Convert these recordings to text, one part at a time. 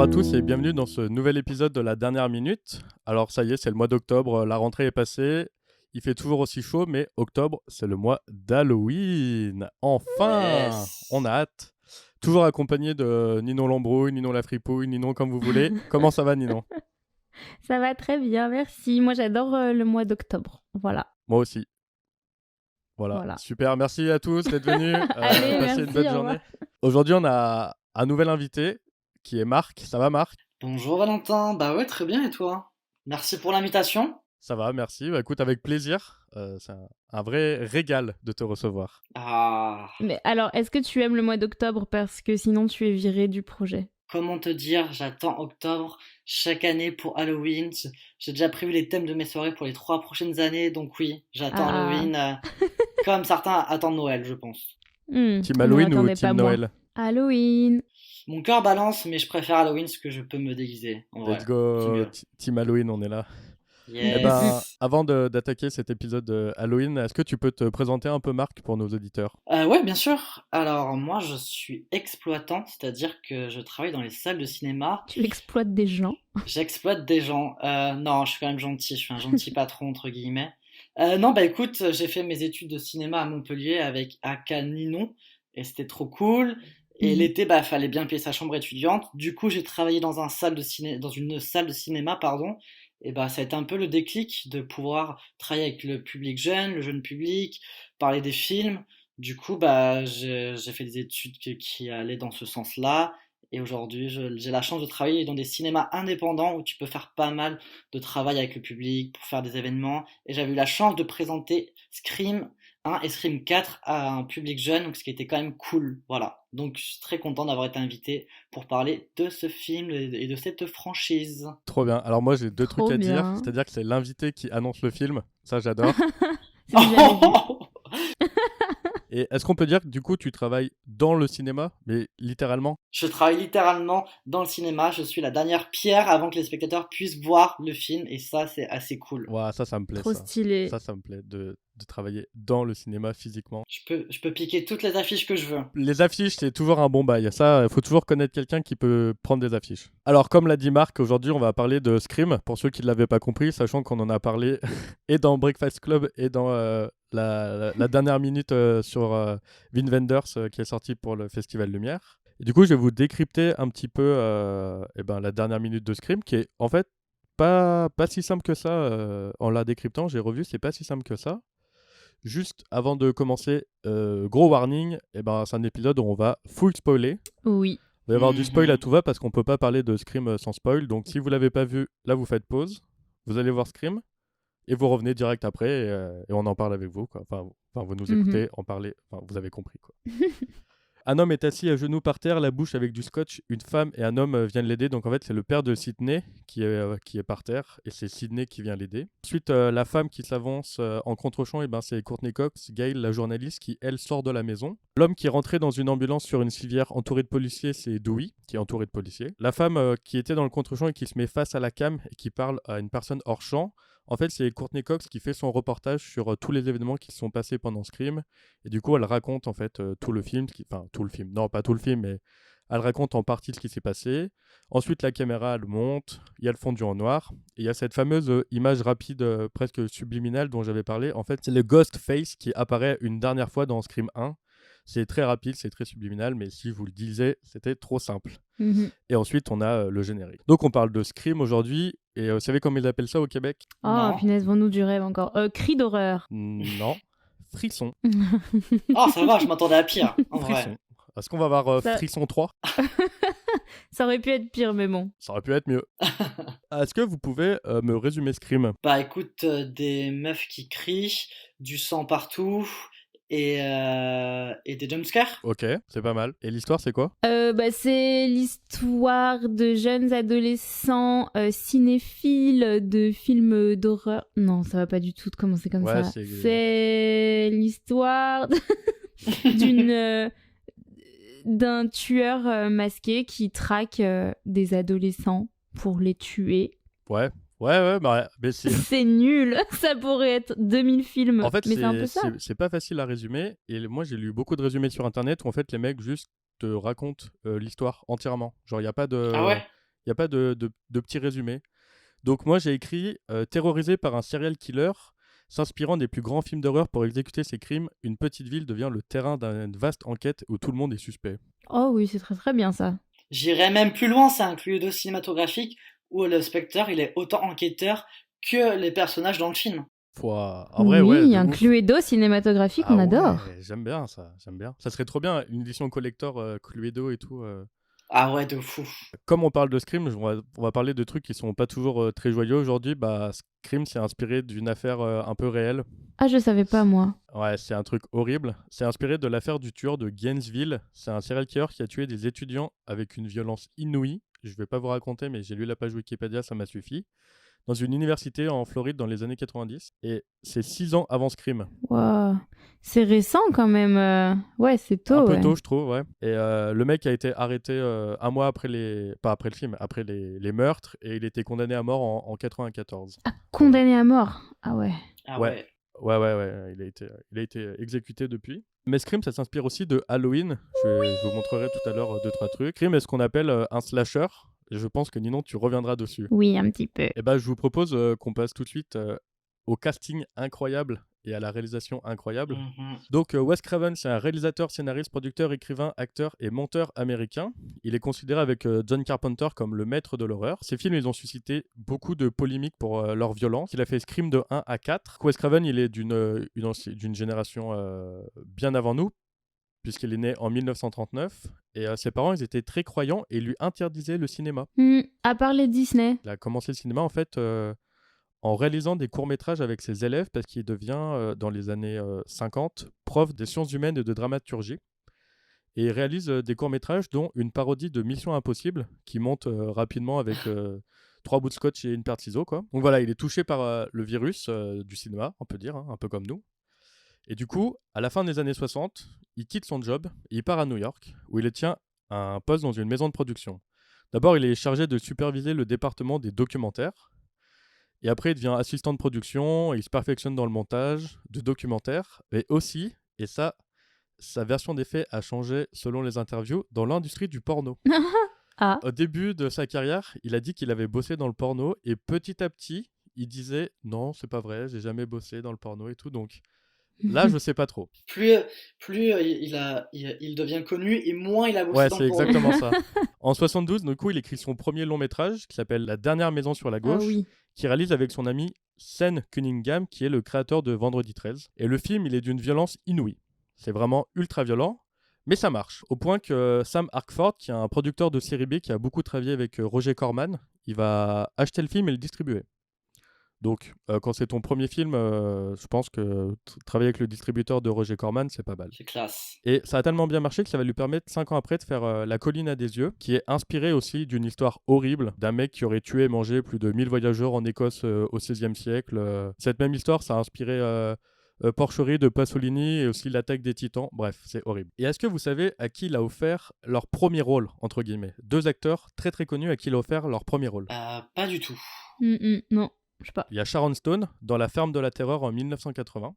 Bonjour à tous et bienvenue dans ce nouvel épisode de la dernière minute. Alors ça y est, c'est le mois d'octobre, la rentrée est passée, il fait toujours aussi chaud, mais octobre, c'est le mois d'Halloween. Enfin, on a Yes. hâte. Toujours accompagné de Ninon Lambrouille, Ninon la Fripouille, Ninon comme vous voulez. Comment ça va Ninon? Ça va très bien, merci. Moi, j'adore le mois d'octobre. Voilà. Moi aussi. Voilà, Voilà. super, merci à tous d'être venus, Allez, passez une bonne merci, au revoir. journée. Aujourd'hui, on a un nouvel invité qui est Marc. Ça va Marc? Bonjour Valentin, bah ouais très bien et toi? Merci pour l'invitation. Ça va, merci. Bah, écoute, avec plaisir. C'est un vrai régal de te recevoir. Ah, Mais alors, est-ce que tu aimes le mois d'octobre parce que sinon tu es viré du projet? comment te dire, j'attends octobre chaque année pour Halloween. J'ai déjà prévu les thèmes de mes soirées pour les 3 prochaines années, donc oui, j'attends Ah, Halloween comme certains attendent Noël, je pense. Team non, Halloween ou attendez pas Team moi. Noël? Halloween. Mon cœur balance, mais je préfère Halloween parce que je peux me déguiser, en Let's vrai, c'est go, mieux. Team Halloween, on est là. Eh Mm, mm, mm. ben, Yes. avant d'attaquer cet épisode de Halloween, est-ce que tu peux te présenter un peu Marc pour nos auditeurs? Ouais, bien sûr. Alors moi, je suis exploitant, c'est-à-dire que je travaille dans les salles de cinéma. Tu exploites des gens. J'exploite des gens. Non, je suis quand même gentil. Je suis un gentil patron, entre guillemets. Non, bah écoute, j'ai fait mes études de cinéma à Montpellier avec Aka Ninon et c'était trop cool. Et Mhm. l'été, bah, fallait bien payer sa chambre étudiante. Du coup, j'ai travaillé dans une salle de cinéma, pardon. Et bah, ça a été un peu le déclic de pouvoir travailler avec le public jeune, le jeune public, parler des films. Du coup, bah, j'ai fait des études qui allaient dans ce sens-là. Et aujourd'hui, j'ai la chance de travailler dans des cinémas indépendants où tu peux faire pas mal de travail avec le public pour faire des événements. Et j'avais eu la chance de présenter Scream 1 et Scream 4 à un public jeune, donc ce qui était quand même cool. Voilà. Donc je suis très content d'avoir été invité pour parler de ce film et de cette franchise. Trop bien. Alors moi, j'ai deux trucs Trop à dire. bien. C'est-à-dire que c'est l'invité qui annonce le film. Ça, j'adore. C'est du jamais vu. Et est-ce qu'on peut dire que du coup, tu travailles dans le cinéma, mais littéralement? Je travaille littéralement dans le cinéma, je suis la dernière pierre avant que les spectateurs puissent voir le film et ça c'est assez cool. Ouah, ça me plaît, Trop ça. stylé. Ça me plaît de travailler dans le cinéma physiquement. Je peux piquer toutes les affiches que je veux. Les affiches, c'est toujours un bon bail. Ça, il faut toujours connaître quelqu'un qui peut prendre des affiches. Alors, comme l'a dit Marc, aujourd'hui, on va parler de Scream, pour ceux qui ne l'avaient pas compris, sachant qu'on en a parlé et dans Breakfast Club et dans la dernière minute sur Wim Wenders qui est sorti pour le Festival Lumière. Et du coup, je vais vous décrypter un petit peu la dernière minute de Scream, qui est en fait pas si simple que ça. En la décryptant, j'ai revu, c'est pas si simple que ça. Juste avant de commencer, gros warning, c'est un épisode où on va full spoiler. Oui. Il va y avoir du spoil à Mhm. tout va parce qu'on peut pas parler de Scream sans spoil. Donc si vous l'avez pas vu, là vous faites pause, vous allez voir Scream et vous revenez direct après et on en parle avec vous, quoi. Enfin, vous nous Mhm. écoutez, en parler, enfin, vous avez compris, quoi. Un homme est assis à genoux par terre, la bouche avec du scotch. Une femme et un homme viennent l'aider. Donc en fait, c'est le père de Sydney qui est par terre et c'est Sydney qui vient l'aider. Ensuite, la femme qui s'avance en contre-champ, c'est Courtney Cox, Gail, la journaliste, qui elle sort de la maison. L'homme qui est rentré dans une ambulance sur une civière entourée de policiers, c'est Dewey, qui est entouré de policiers. La femme qui était dans le contre-champ et qui se met face à la cam et qui parle à une personne hors champ. En fait, c'est Courtney Cox qui fait son reportage sur tous les événements qui se sont passés pendant Scream. Et du coup, elle raconte en fait tout le film. Enfin, tout le film. Non, pas tout le film, mais elle raconte en partie ce qui s'est passé. Ensuite, la caméra, elle monte. Il y a le fondu en noir. Et il y a cette fameuse image rapide, presque subliminale dont j'avais parlé. En fait, c'est le Ghost Face qui apparaît une dernière fois dans Scream 1. C'est très rapide, c'est très subliminal, mais si je vous le disais, c'était trop simple. Mhm. Et ensuite, on a le générique. Donc, on parle de Scream aujourd'hui. Et vous savez comment ils appellent ça au Québec? Oh, Non. punaise, vends-nous du rêve encore. Cri d'horreur. Non. Frisson. Oh, ça va, je m'attendais à pire, en vrai. Frisson. Est-ce qu'on va avoir Ça... Frisson 3? Ça aurait pu être pire, mais bon. Ça aurait pu être mieux. Est-ce que vous pouvez me résumer Scream? Bah écoute, des meufs qui crient, du sang partout et des jumpscares. Ok, c'est pas mal. Et l'histoire, c'est quoi? C'est l'histoire de jeunes adolescents cinéphiles de films d'horreur. Non, ça va pas du tout de commencer comme Ouais, ça. C'est l'histoire d'un tueur masqué qui traque des adolescents pour les tuer. Ouais, mais c'est... C'est nul. Ça pourrait être 2000 films. En fait, Mais c'est un peu ça. c'est pas facile à résumer. Et moi, j'ai lu beaucoup de résumés sur Internet où en fait, les mecs juste te racontent l'histoire entièrement. Genre, il n'y a pas de... Ah ouais? Il n'y a pas de petit résumé. Donc moi, j'ai écrit terrorisé par un serial killer, s'inspirant des plus grands films d'horreur pour exécuter ses crimes, une petite ville devient le terrain d'une vaste enquête où tout le monde est suspect. Oh oui, c'est très très bien ça. J'irais même plus loin, c'est un Cluedo cinématographique où le spectateur, il est autant enquêteur que les personnages dans le film. En vrai, oui, ouais, de un ouf. Cluedo cinématographique, on adore. Ouais, j'aime bien ça, Ça serait trop bien, une édition collector Cluedo et tout. Ah ouais, de fou. Comme on parle de Scream, on va parler de trucs qui sont pas toujours très joyeux aujourd'hui. Bah, Scream, c'est inspiré d'une affaire un peu réelle. Ah, je savais pas moi. Ouais, c'est un truc horrible. C'est inspiré de l'affaire du tueur de Gainesville. C'est un serial killer qui a tué des étudiants avec une violence inouïe. Je vais pas vous raconter, mais j'ai lu la page Wikipédia, ça m'a suffi. Dans une université en Floride dans les années 90. Et c'est 6 ans avant Scream. Wow. C'est récent quand même. Ouais, c'est tôt. Un peu ouais. tôt, je trouve, ouais. Et le mec a été arrêté un mois après pas après le film, après les meurtres. Et il était condamné à mort en 94. Ah, condamné à mort. Ah ouais. Ah Ouais. ouais. Ouais. Il a été exécuté depuis. Mais Scream, ça s'inspire aussi de Halloween. Je vous montrerai tout à l'heure 2-3 trucs. Scream est ce qu'on appelle un slasher. Et je pense que Ninon, tu reviendras dessus. Oui, un petit peu. Et ben, je vous propose qu'on passe tout de suite au casting incroyable et à la réalisation incroyable. Donc Wes Craven, c'est un réalisateur, scénariste, producteur, écrivain, acteur et monteur américain. Il est considéré avec John Carpenter comme le maître de l'horreur. Ces films, ils ont suscité beaucoup de polémiques pour leur violence. Il a fait Scream de 1 à 4. Wes Craven, il est d'une génération bien avant nous, puisqu'il est né en 1939. Et ses parents, ils étaient très croyants et lui interdisaient le cinéma. À part les Disney. Il a commencé le cinéma, en fait, en réalisant des courts-métrages avec ses élèves, parce qu'il devient, dans les années 50, prof des sciences humaines et de dramaturgie. Et il réalise des courts-métrages, dont une parodie de Mission Impossible, qui monte rapidement avec 3 bouts de scotch et une paire de ciseaux, quoi. Donc voilà, il est touché par le virus du cinéma, on peut dire, hein, un peu comme nous. Et du coup, à la fin des années 60, il quitte son job et il part à New York, où il tient un poste dans une maison de production. D'abord, il est chargé de superviser le département des documentaires. Et après, il devient assistant de production et il se perfectionne dans le montage de documentaires. Et aussi, et ça, sa version des faits a changé selon les interviews, dans l'industrie du porno. Ah. Au début de sa carrière, il a dit qu'il avait bossé dans le porno et petit à petit, il disait « Non, c'est pas vrai, j'ai jamais bossé dans le porno et tout. » Donc là, je sais pas trop. Plus il devient connu et moins il a bossé Ouais, dans c'est le porno. exactement ça. En 72, du coup, il écrit son premier long métrage qui s'appelle La dernière maison sur la gauche, qui réalise avec son ami Sean Cunningham, qui est le créateur de Vendredi 13. Et le film, il est d'une violence inouïe. C'est vraiment ultra violent, mais ça marche. Au point que Sam Harkford, qui est un producteur de série B qui a beaucoup travaillé avec Roger Corman, il va acheter le film et le distribuer. Donc, quand c'est ton premier film, je pense que travailler avec le distributeur de Roger Corman, c'est pas mal. C'est classe. Et ça a tellement bien marché que ça va lui permettre 5 ans après de faire La colline à des yeux, qui est inspiré aussi d'une histoire horrible d'un mec qui aurait tué et mangé plus de 1000 voyageurs en Écosse au XVIe siècle. Cette même histoire, ça a inspiré Porcherie de Pasolini et aussi L'attaque des Titans. Bref, c'est horrible. Et est-ce que vous savez à qui il a offert leur premier rôle, entre guillemets ? 2 acteurs très très connus à qui il a offert leur premier rôle. Pas du tout. Non, je sais pas. Il y a Sharon Stone dans La ferme de la terreur en 1980.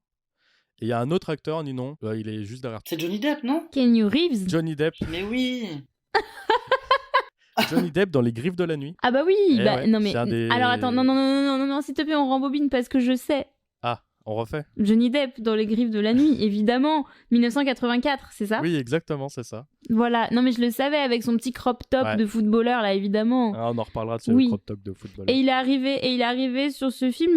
Et il y a un autre acteur, Ninon, il est juste derrière. C'est Johnny Depp, non ? Keanu Reeves. Johnny Depp. Mais oui. Johnny Depp dans Les Griffes de la nuit. Ah bah oui, ouais, non mais... des... Alors attends, non, s'il te plaît, on rembobine parce que je sais. Ah, on refait. Johnny Depp dans Les Griffes de la nuit, évidemment. 1984, c'est ça ? Oui, exactement, c'est ça. Voilà, non mais je le savais avec son petit crop top de footballeur là, évidemment. Ah, on en reparlera de ce crop top de footballeur. Et il est arrivé sur ce film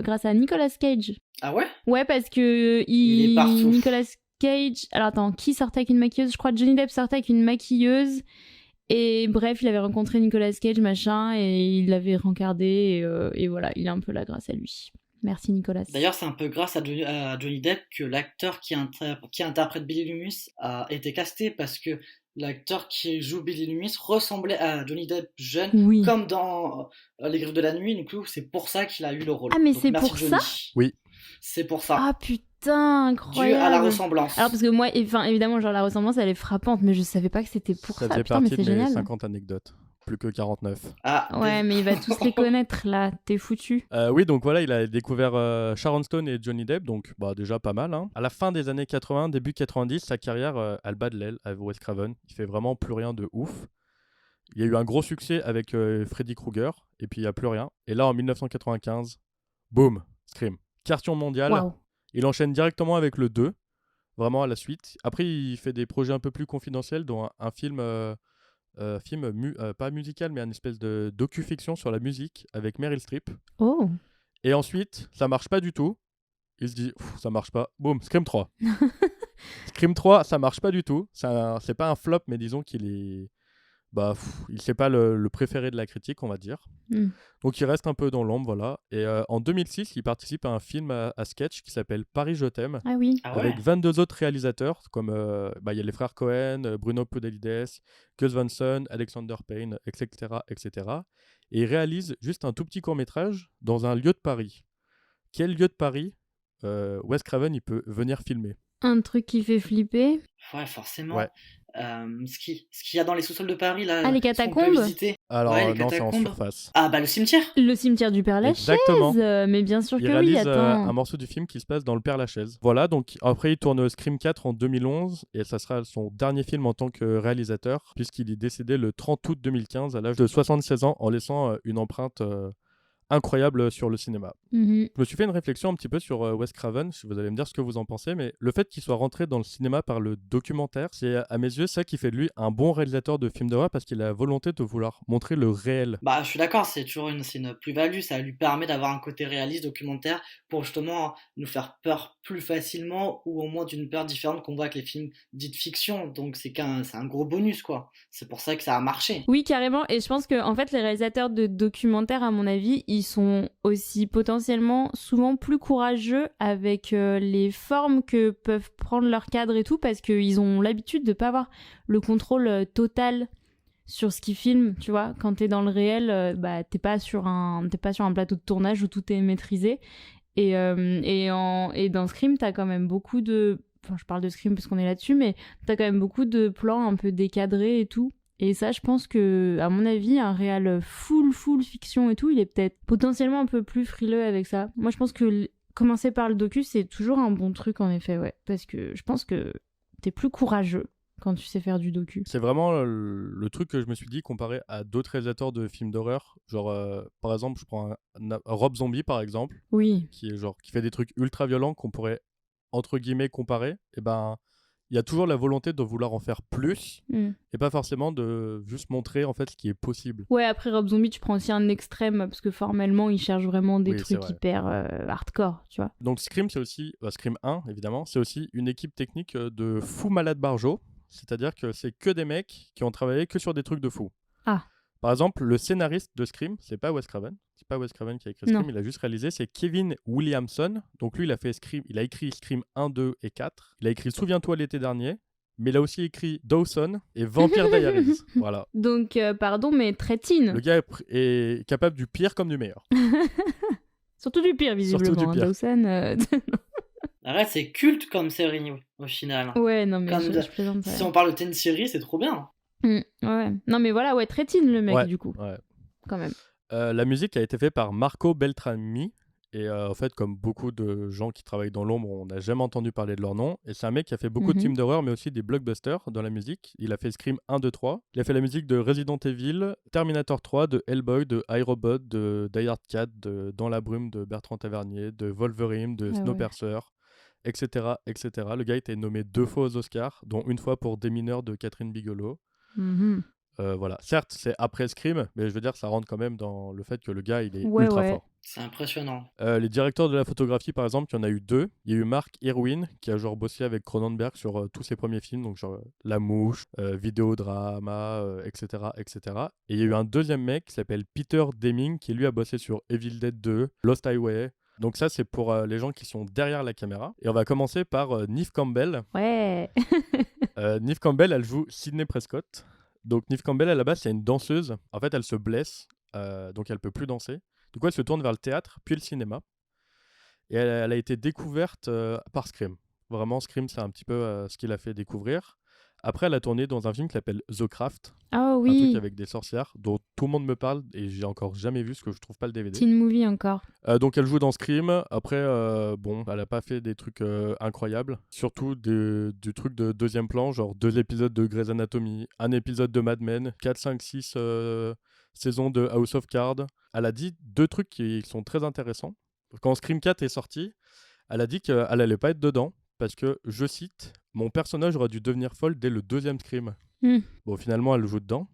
grâce à Nicolas Cage. Ah ouais ? Ouais, parce que il est partout. Nicolas Cage... Alors attends, qui sortait avec une maquilleuse ? Je crois que Johnny Depp sortait avec une maquilleuse. Et bref, il avait rencontré Nicolas Cage, machin, et il l'avait rencardé, et voilà, il a un peu la grâce à lui. Merci Nicolas. D'ailleurs, c'est un peu grâce à Johnny Depp que l'acteur qui interprète Billy Loomis a été casté, parce que l'acteur qui joue Billy Loomis ressemblait à Johnny Depp jeune, comme dans Les Griffes de la nuit. Du coup, c'est pour ça qu'il a eu le rôle. Ah, mais donc, c'est pour Johnny. ça ? Oui. C'est pour ça. Ah putain, incroyable. Dû à la ressemblance. Alors parce que moi, évidemment, genre la ressemblance, elle est frappante, mais je savais pas que c'était pour ça. Ça faisait putain, mais partie c'est de mes génial. 50 anecdotes. Plus que 49. Ah, ouais, mais il va tous les connaître là, t'es foutu. Oui, donc voilà, il a découvert Sharon Stone et Johnny Depp, donc déjà pas mal. Hein. À la fin des années 80, début 90, sa carrière, elle bat de l'aile avec Wes Craven. Il fait vraiment plus rien de ouf. Il y a eu un gros succès avec Freddy Krueger, et puis il n'y a plus rien. Et là, en 1995, boum, Scream. Carton mondial. Waouh. Il enchaîne directement avec le 2, vraiment à la suite. Après, il fait des projets un peu plus confidentiels, dont un film, pas musical, mais un espèce de docu-fiction sur la musique avec Meryl Streep. Oh. Et ensuite, ça marche pas du tout. Il se dit, ça marche pas. Boum, Scream 3. Scream 3, ça marche pas du tout. C'est pas un flop, mais disons qu'il est... c'est pas le préféré de la critique, on va dire. Donc il reste un peu dans l'ombre, voilà. Et en 2006, il participe à un film à sketch qui s'appelle Paris, je t'aime, Ah oui. avec 22 autres réalisateurs, comme il y a les frères Cohen, Bruno Podalides, Gus Van Sant, Alexander Payne, etc., etc. Et il réalise juste un tout petit court-métrage dans un lieu de Paris. Quel lieu de Paris Wes Craven il peut venir filmer? Un truc qui fait flipper. Ouais, forcément. Ouais. Ce qu'il y a dans les sous-sols de Paris, là, Ah, les ce qu'on peut catacombes. visiter. Alors Ouais, les non, c'est en catacombes. surface. Ah, bah le cimetière. Le cimetière du Père-Lachaise. Exactement. Mais bien sûr Il que oui, réalise attends. un morceau du film qui se passe dans le Père-Lachaise. Voilà, donc après il tourne Scream 4 en 2011 et ça sera son dernier film en tant que réalisateur puisqu'il est décédé le 30 août 2015 à l'âge de 76 ans en laissant une empreinte incroyable sur le cinéma. Je me suis fait une réflexion un petit peu sur Wes Craven, vous allez me dire ce que vous en pensez, mais le fait qu'il soit rentré dans le cinéma par le documentaire, c'est à mes yeux ça qui fait de lui un bon réalisateur de films d'horreur parce qu'il a la volonté de vouloir montrer le réel. Bah, je suis d'accord, c'est une plus-value, ça lui permet d'avoir un côté réaliste, documentaire, pour justement nous faire peur plus facilement ou au moins d'une peur différente qu'on voit avec les films dits de fiction. Donc c'est un gros bonus, quoi. C'est pour ça que ça a marché. Oui, carrément. Et je pense que en fait, les réalisateurs de documentaires, à mon avis, ils sont aussi potentiellement souvent plus courageux avec les formes que peuvent prendre leurs cadres et tout, parce qu'ils ont l'habitude de pas avoir le contrôle total sur ce qu'ils filment, tu vois. Quand t'es dans le réel, t'es pas sur un plateau de tournage où tout est maîtrisé. Et dans Scream, t'as quand même beaucoup de... Enfin, je parle de Scream parce qu'on est là-dessus, mais t'as quand même beaucoup de plans un peu décadrés et tout. Et ça, je pense que, à mon avis, un réal full fiction et tout, il est peut-être potentiellement un peu plus frileux avec ça. Moi, je pense que commencer par le docu, c'est toujours un bon truc, en effet, ouais. Parce que je pense que t'es plus courageux quand tu sais faire du docu. C'est vraiment le truc que je me suis dit comparé à d'autres réalisateurs de films d'horreur. Genre, par exemple, je prends Rob Zombie, par exemple, Oui. qui fait des trucs ultra violents qu'on pourrait, entre guillemets, comparer. Et ben, il y a toujours la volonté de vouloir en faire plus et pas forcément de juste montrer en fait ce qui est possible. Ouais, après Rob Zombie, tu prends aussi un extrême parce que formellement, il cherche vraiment des Oui, c'est trucs vrai. hyper hardcore, tu vois. Donc Scream, c'est aussi, Scream 1 évidemment, c'est aussi une équipe technique de fous malades barjots, c'est-à-dire que c'est que des mecs qui ont travaillé que sur des trucs de fous. Ah. Par exemple, le scénariste de Scream, c'est pas Wes Craven. C'est pas Wes Craven qui a écrit Scream, Non. il a juste réalisé, c'est Kevin Williamson. Donc lui, il a écrit Scream 1, 2 et 4. Il a écrit Souviens-toi l'été dernier, mais il a aussi écrit Dawson et Vampire Diaries. Voilà. Donc, pardon, mais très teen. Le gars est capable du pire comme du meilleur. Surtout du pire, visiblement. Surtout du pire. Dawson. Arrête, c'est culte comme série, au final. Ouais, non, mais Comme je plaisante. Si on parle de teen série, c'est trop bien. Ouais. Non, mais voilà, ouais, très teen le mec, Ouais, du coup. ouais. Quand même. La musique a été faite par Marco Beltrami. Et en fait, comme beaucoup de gens qui travaillent dans l'ombre, on n'a jamais entendu parler de leur nom. Et c'est un mec qui a fait beaucoup de films d'horreur, mais aussi des blockbusters dans la musique. Il a fait Scream 1, 2, 3. Il a fait la musique de Resident Evil, Terminator 3, de Hellboy, de iRobot, de Die Hard 4, de Dans la brume de Bertrand Tavernier, de Wolverine, de Snowpiercer, etc., etc. Le gars a été nommé 2 fois aux Oscars, dont une fois pour Des mineurs de Catherine Bigelow. Voilà. Certes, c'est après Scream, mais je veux dire, ça rentre quand même dans le fait que le gars, il est ultra fort. C'est impressionnant. Les directeurs de la photographie, par exemple, il y en a eu 2. Il y a eu Mark Irwin, qui a genre bossé avec Cronenberg sur tous ses premiers films, donc genre La Mouche, Vidéodrama, etc., etc. Et il y a eu un deuxième mec qui s'appelle Peter Deming, qui lui a bossé sur Evil Dead 2, Lost Highway. Donc ça, c'est pour les gens qui sont derrière la caméra. Et on va commencer par Neve Campbell. Ouais. Neve Campbell, elle joue Sidney Prescott. Donc Neve Campbell, à la base, c'est une danseuse. En fait, elle se blesse, donc elle peut plus danser. Du coup, elle se tourne vers le théâtre, puis le cinéma. Et elle a été découverte par Scream. Vraiment, Scream, c'est un petit peu ce qu'il a fait découvrir. Après, elle a tourné dans un film qui s'appelle The Craft, Ah un truc oui, avec des sorcières, dont tout le monde me parle et j'ai encore jamais vu parce que je trouve pas le DVD. teen movie encore. Donc elle joue dans Scream. Après, bon, elle a pas fait des trucs incroyables. Surtout du truc de deuxième plan, genre 2 épisodes de Grey's Anatomy, un épisode de Mad Men, 4, 5, 6 saisons de House of Cards. Elle a dit 2 trucs qui sont très intéressants. Quand Scream 4 est sorti, elle a dit qu'elle allait pas être dedans parce que, je cite, mon personnage aurait dû devenir folle dès le 2e Scream. Bon, finalement, elle joue dedans.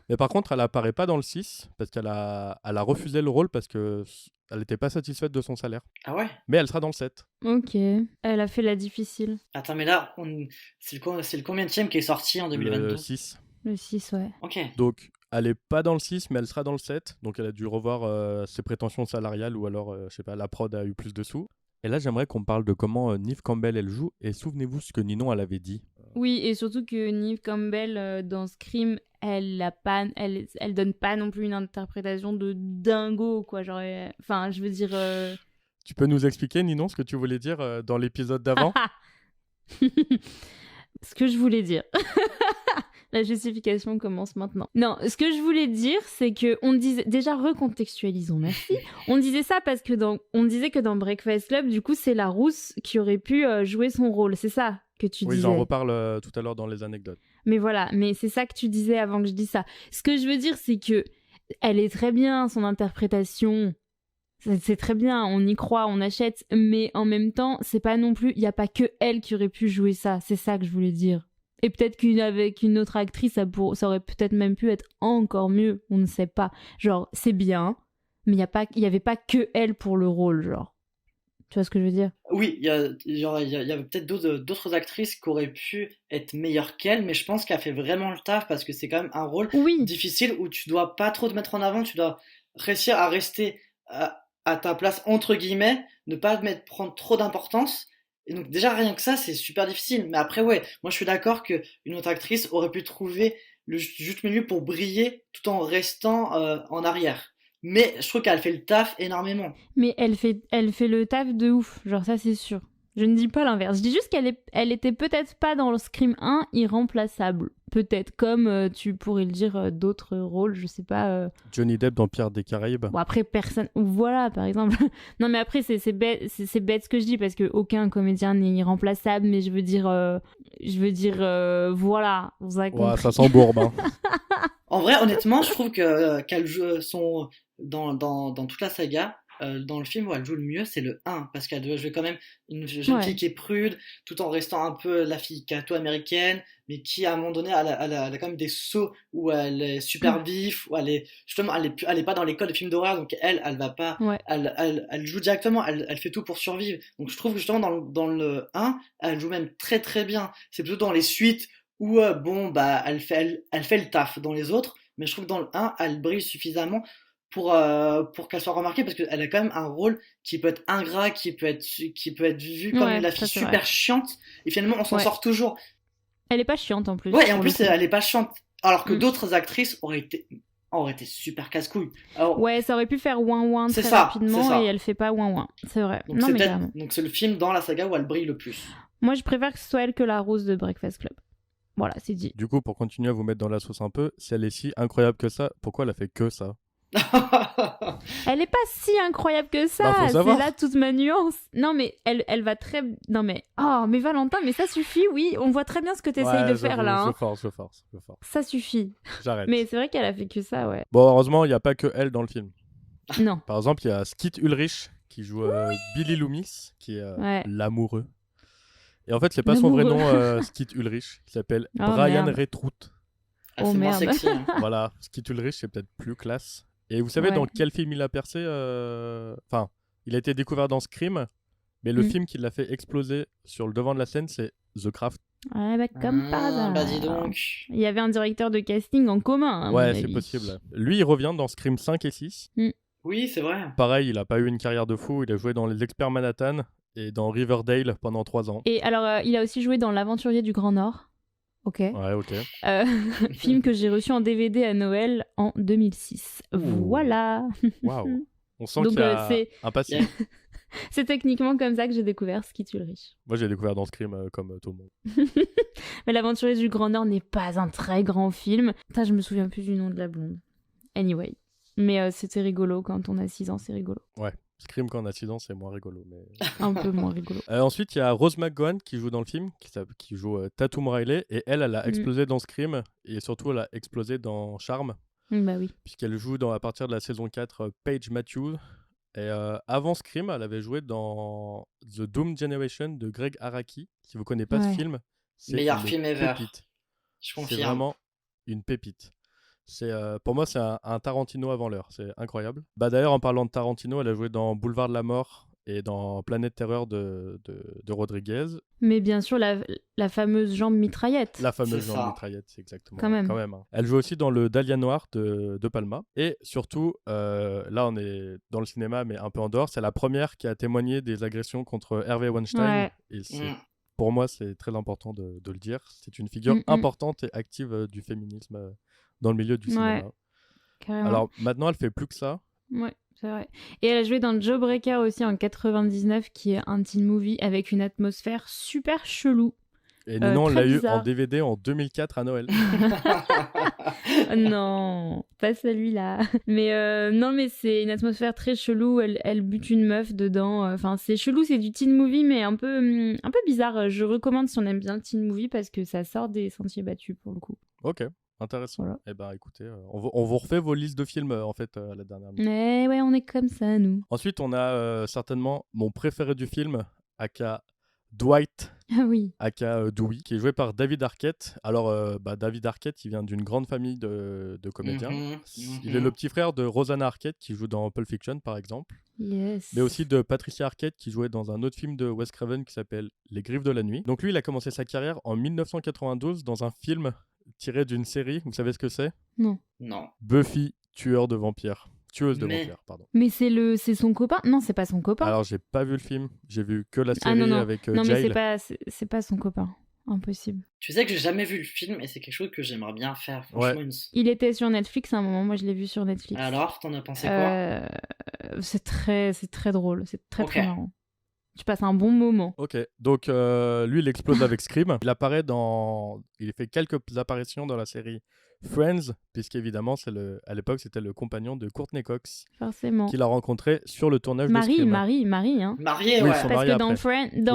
Mais par contre, elle apparaît pas dans le 6 parce qu'elle a refusé le rôle parce qu'elle n'était pas satisfaite de son salaire. Ah ouais? Mais elle sera dans le 7. Ok, elle a fait la difficile. Attends, mais là, c'est le combienième qui est sorti en 2022? Le 6. Le 6, ouais. Ok. Donc, elle est pas dans le 6, mais elle sera dans le 7. Donc, elle a dû revoir ses prétentions salariales ou alors, je sais pas, la prod a eu plus de sous. Et là, j'aimerais qu'on parle de comment Neve Campbell, elle joue. Et souvenez-vous ce que Ninon, elle avait dit. Oui, et surtout que Neve Campbell, dans Scream, elle donne pas non plus une interprétation de dingo, quoi. Genre, enfin, je veux dire... Tu peux nous expliquer, Ninon, ce que tu voulais dire dans l'épisode d'avant? Ce que je voulais dire. La justification commence maintenant. Non, ce que je voulais dire, c'est que on disait déjà recontextualisons, merci. On disait ça parce que on disait que dans Breakfast Club, du coup, c'est la rousse qui aurait pu jouer son rôle. C'est ça que tu Oui, disais. j'en reparle tout à l'heure dans les anecdotes. Mais voilà, mais c'est ça que tu disais avant que je dise ça. Ce que je veux dire, c'est que elle est très bien, son interprétation. C'est très bien, on y croit, on achète, mais en même temps, c'est pas non plus, il y a pas que elle qui aurait pu jouer ça. C'est ça que je voulais dire. Et peut-être qu'avec une autre actrice, ça aurait peut-être même pu être encore mieux, on ne sait pas. Genre, c'est bien, mais il y avait pas que elle pour le rôle, genre. Tu vois ce que je veux dire? Oui, il y avait peut-être d'autres actrices qui auraient pu être meilleures qu'elle, mais je pense qu'elle fait vraiment le taf parce que c'est quand même un rôle Oui, difficile où tu dois pas trop te mettre en avant, tu dois réussir à rester à ta place entre guillemets, ne pas prendre trop d'importance. Et donc déjà rien que ça, c'est super difficile. Mais après ouais, moi je suis d'accord que une autre actrice aurait pu trouver le juste milieu pour briller tout en restant en arrière. Mais je trouve qu'elle fait le taf énormément. mais elle fait le taf de ouf, genre ça c'est sûr. Je ne dis pas l'inverse. Je dis juste elle était peut-être pas dans le Scream 1 irremplaçable. Peut-être comme tu pourrais le dire d'autres rôles, je sais pas. Johnny Depp dans Pirates des Caraïbes. Bon après personne. Voilà par exemple. Non mais après c'est bête ce que je dis parce que aucun comédien n'est irremplaçable. Mais je veux dire voilà. Vous avez compris. Ouais, ça s'embourbe. Hein. En vrai, honnêtement, je trouve qu'elle joue dans toute la saga, dans le film où elle joue le mieux, c'est le 1, parce qu'elle doit jouer quand même une jeune fille qui est prude, tout en restant un peu la fille gâteau-américaine, mais qui, à un moment donné, elle a quand même des sauts où elle est super vif, où elle est pas dans l'école de films d'horreur, donc elle va pas, elle joue directement, elle fait tout pour survivre. Donc je trouve que justement, dans le 1, elle joue même très très bien. C'est plutôt dans les suites où, bon, bah, elle fait le taf dans les autres, mais je trouve que dans le 1, elle brille suffisamment pour qu'elle soit remarquée parce qu'elle a quand même un rôle qui peut être ingrat, qui peut être vu comme la fille super chiante, et finalement on s'en sort toujours. Elle est pas chiante en plus. Ouais, et en plus elle est pas chiante, alors que d'autres actrices auraient été super casse-couilles. Alors, ouais, ça aurait pu faire ouin très rapidement et elle fait pas ouin. C'est vrai. Donc donc c'est le film dans la saga où elle brille le plus. Moi je préfère que ce soit elle que la Rose de Breakfast Club. Voilà, c'est dit. Du coup, pour continuer à vous mettre dans la sauce un peu, si elle est si incroyable que ça, pourquoi elle a fait que ça? Elle est pas si incroyable que ça, bah, c'est là toute ma nuance. Non mais elle va très... Non mais... Oh mais Valentin, mais ça suffit, oui, on voit très bien ce que t'essayes de faire là. Je force. Ça suffit. J'arrête. Mais c'est vrai qu'elle a fait que ça, ouais. Bon, heureusement, il n'y a pas que elle dans le film. Non. Par exemple, il y a Skeet Ulrich qui joue Billy Loomis, qui est l'amoureux. Et en fait, c'est pas son vrai nom, Skeet Ulrich. Il s'appelle Brian Retrout. Ah, c'est moins sexy. Hein. Voilà, Skeet Ulrich, c'est peut-être plus classe. Et vous savez dans quel film il a percé Enfin, il a été découvert dans Scream, mais le film qui l'a fait exploser sur le devant de la scène, c'est The Craft. Ouais, bah, comme par hasard. Bah dis donc. Il y avait un directeur de casting en commun. Ouais, c'est possible. Lui, il revient dans Scream 5 et 6. Oui, c'est vrai. Pareil, il a pas eu une carrière de fou. Il a joué dans Les Experts Manhattan et dans Riverdale pendant 3 ans. Et alors, il a aussi joué dans L'Aventurier du Grand Nord. Ok. Ouais, ok. Film que j'ai reçu en DVD à Noël en 2006. Voilà. Waouh. On sent Donc, qu'il y a c'est- un passif. C'est techniquement comme ça que j'ai découvert Ce qui tue le riche. Moi, j'ai découvert dans Scream comme tout le monde. Mais L'Aventurier du Grand Nord n'est pas un très grand film. Putain, je me souviens plus du nom de la blonde. Anyway. Mais c'était rigolo quand on a 6 ans, c'est rigolo. Ouais. Scream quand on a 6 ans, c'est moins rigolo. Mais... Un peu moins rigolo. Ensuite, il y a Rose McGowan qui joue dans le film, qui joue Tatum Riley. Et elle a explosé dans Scream. Et surtout, elle a explosé dans Charme. Bah oui. Puisqu'elle joue à partir de la saison 4 Paige Matthews. Et avant Scream, elle avait joué dans The Doom Generation de Greg Araki. Si vous connaissez pas ce Ouais. film, c'est Meilleur une film ever. pépite. Je C'est confirme. vraiment une pépite. Pour moi, c'est un Tarantino avant l'heure. C'est incroyable. D'ailleurs, en parlant de Tarantino, elle a joué dans Boulevard de la Mort et dans Planète Terreur de Rodriguez. Mais bien sûr, la fameuse jambe mitraillette. La fameuse C'est jambe ça. mitraillette, c'est exactement. Quand même. Hein. Elle joue aussi dans le Dahlia Noir de Palma. Et surtout, là, on est dans le cinéma, mais un peu en dehors. C'est la première qui a témoigné des agressions contre Harvey Weinstein. Ouais. Et Mm. pour moi, c'est très important de le dire. C'est une figure importante et active du féminisme dans le milieu du cinéma. Carrément. Alors maintenant, elle fait plus que ça. Ouais, c'est vrai. Et elle a joué dans Jawbreaker aussi en 99, qui est un teen movie avec une atmosphère super chelou. Et Ninon, on très l'a eu bizarre. en DVD en 2004 à Noël. Non, pas celui-là. Mais non, mais c'est une atmosphère très chelou. Elle bute une meuf dedans. Enfin, c'est chelou, c'est du teen movie, mais un peu bizarre. Je recommande si on aime bien le teen movie parce que ça sort des sentiers battus pour le coup. Ok, intéressant. Voilà. Eh ben, écoutez, on vous refait vos listes de films en fait à la dernière minute. Mais ouais, on est comme ça, nous. Ensuite, on a certainement mon préféré du film, aka Dwight, Ah oui. aka Dewey, qui est joué par David Arquette. Alors, David Arquette, il vient d'une grande famille de comédiens. Il est le petit frère de Rosanna Arquette, qui joue dans Pulp Fiction, par exemple. Yes. Mais aussi de Patricia Arquette, qui jouait dans un autre film de Wes Craven qui s'appelle Les Griffes de la Nuit. Donc lui, il a commencé sa carrière en 1992 dans un film tiré d'une série. Vous savez ce que c'est ? Non. Non. Buffy, tueuse de vampires, pardon. Mais c'est son copain ? Non, c'est pas son copain. Alors, j'ai pas vu le film, j'ai vu que la série non. avec Non, mais Jail. c'est pas son copain. Impossible. Tu sais que j'ai jamais vu le film et c'est quelque chose que j'aimerais bien faire. Franchement, Il était sur Netflix à un moment, moi je l'ai vu sur Netflix. Alors, t'en as pensé quoi ? C'est très drôle, c'est très Ok. très marrant. Tu passes un bon moment. Ok, donc lui, il explose avec Scream. Il fait quelques apparitions dans la série Friends, puisqu'évidemment, à l'époque, c'était le compagnon de Courtney Cox, Forcément. qu'il a rencontré sur le tournage de Scream. Marie, hein. Marié, Oui, ouais. ils sont Parce mariés que dans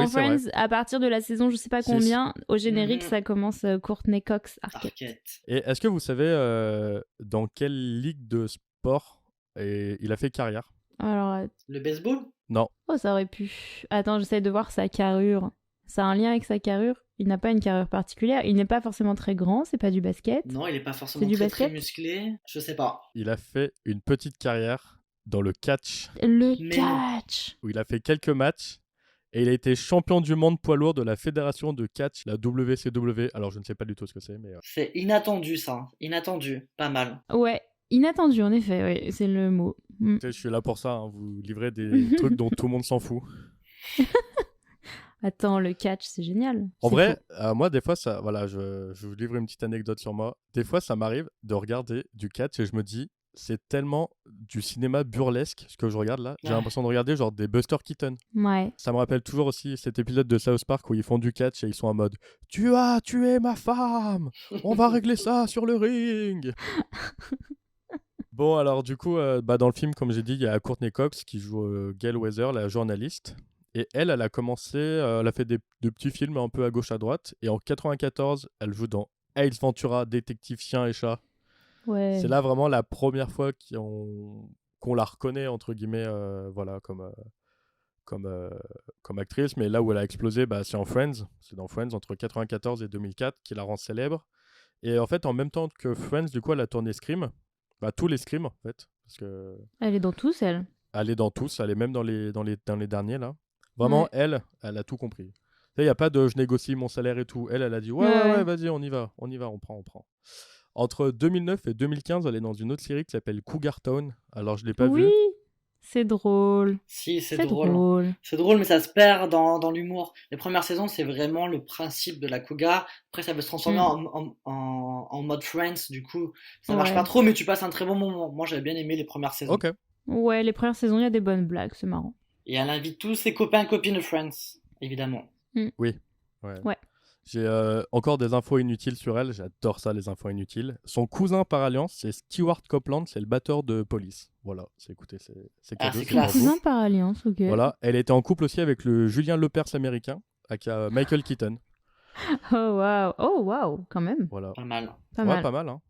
après. Friends, à partir de la saison je sais pas Six. combien, au générique, Mhm. ça commence Courtney Cox Arquette. Arquette. Et est-ce que vous savez dans quelle ligue de sport il a fait carrière ? Alors, Le baseball ? Non. oh, ça aurait pu. Attends, j'essaie de voir sa carrure. Ça a un lien avec sa carrure ? Il n'a pas une carrure particulière. Il n'est pas forcément très grand, c'est pas du basket. Non, il est pas forcément C'est du très basket musclé. Je sais pas. Il a fait une petite carrière dans le catch, Le Mais catch. où il a fait quelques matchs. Et il a été champion du monde poids lourd de la fédération de catch, la WCW. Alors, je ne sais pas du tout ce que c'est, mais... c'est inattendu, ça. Inattendu. Pas mal. Ouais, inattendu en effet, ouais, c'est le mot. Je suis là pour ça, hein, vous livrez des trucs dont tout le monde s'en fout. Attends, le catch, c'est génial. En C'est vrai, faux. moi, des fois, je vous livre une petite anecdote sur moi. Des fois, ça m'arrive de regarder du catch et je me dis, c'est tellement du cinéma burlesque ce que je regarde là. J'ai Ouais. l'impression de regarder genre des Buster Keaton. Ouais. Ça me rappelle toujours aussi cet épisode de South Park où ils font du catch et ils sont en mode « Tu as tué ma femme! On va régler ça sur le ring !» Bon, alors du coup, dans le film, comme j'ai dit, il y a Courtney Cox qui joue Gail Weather, la journaliste. Et elle a commencé, elle a fait de petits films un peu à gauche à droite. Et en 94, elle joue dans Ace Ventura, détective chien et chat. Ouais. C'est là vraiment la première fois qu'on la reconnaît, entre guillemets, voilà, comme actrice. Mais là où elle a explosé, c'est en Friends. C'est dans Friends, entre 94 et 2004, qui la rend célèbre. Et en fait, en même temps que Friends, du coup, elle a tourné Scream. Tous les Scream, en fait. Parce que... Elle est dans tous, elle. Elle est dans tous, elle est même dans les derniers, là. Vraiment, Ouais. elle a tout compris. Il n'y a pas de je négocie mon salaire et tout. Elle a dit ouais, vas-y, on y va, on prend. Entre 2009 et 2015, elle est dans une autre série qui s'appelle Cougar Town. Alors, je ne l'ai pas vue. Oui, c'est drôle. Si, c'est C'est drôle. drôle. C'est drôle, mais ça se perd dans l'humour. Les premières saisons, c'est vraiment le principe de la cougar. Après, ça va se transformer en mode Friends. Du coup, ça marche Ouais. pas trop, mais tu passes un très bon moment. Moi, j'avais bien aimé les premières saisons. Ok. Ouais, les premières saisons, il y a des bonnes blagues, c'est marrant. Et elle invite tous ses copains et copines de Friends, évidemment. Ouais. Ouais. J'ai encore des infos inutiles sur elle. J'adore ça, les infos inutiles. Son cousin par alliance, c'est Stewart Copeland, c'est le batteur de Police. Voilà, écoutez, c'est Ah, cadeau. c'est c'est classe. pour vous. Cousin par alliance, ok. Voilà, elle était en couple aussi avec le Julien Lepers américain, avec Michael Keaton. Oh waouh, quand même. Voilà. Pas mal. Pas Ouais, mal. pas mal, hein.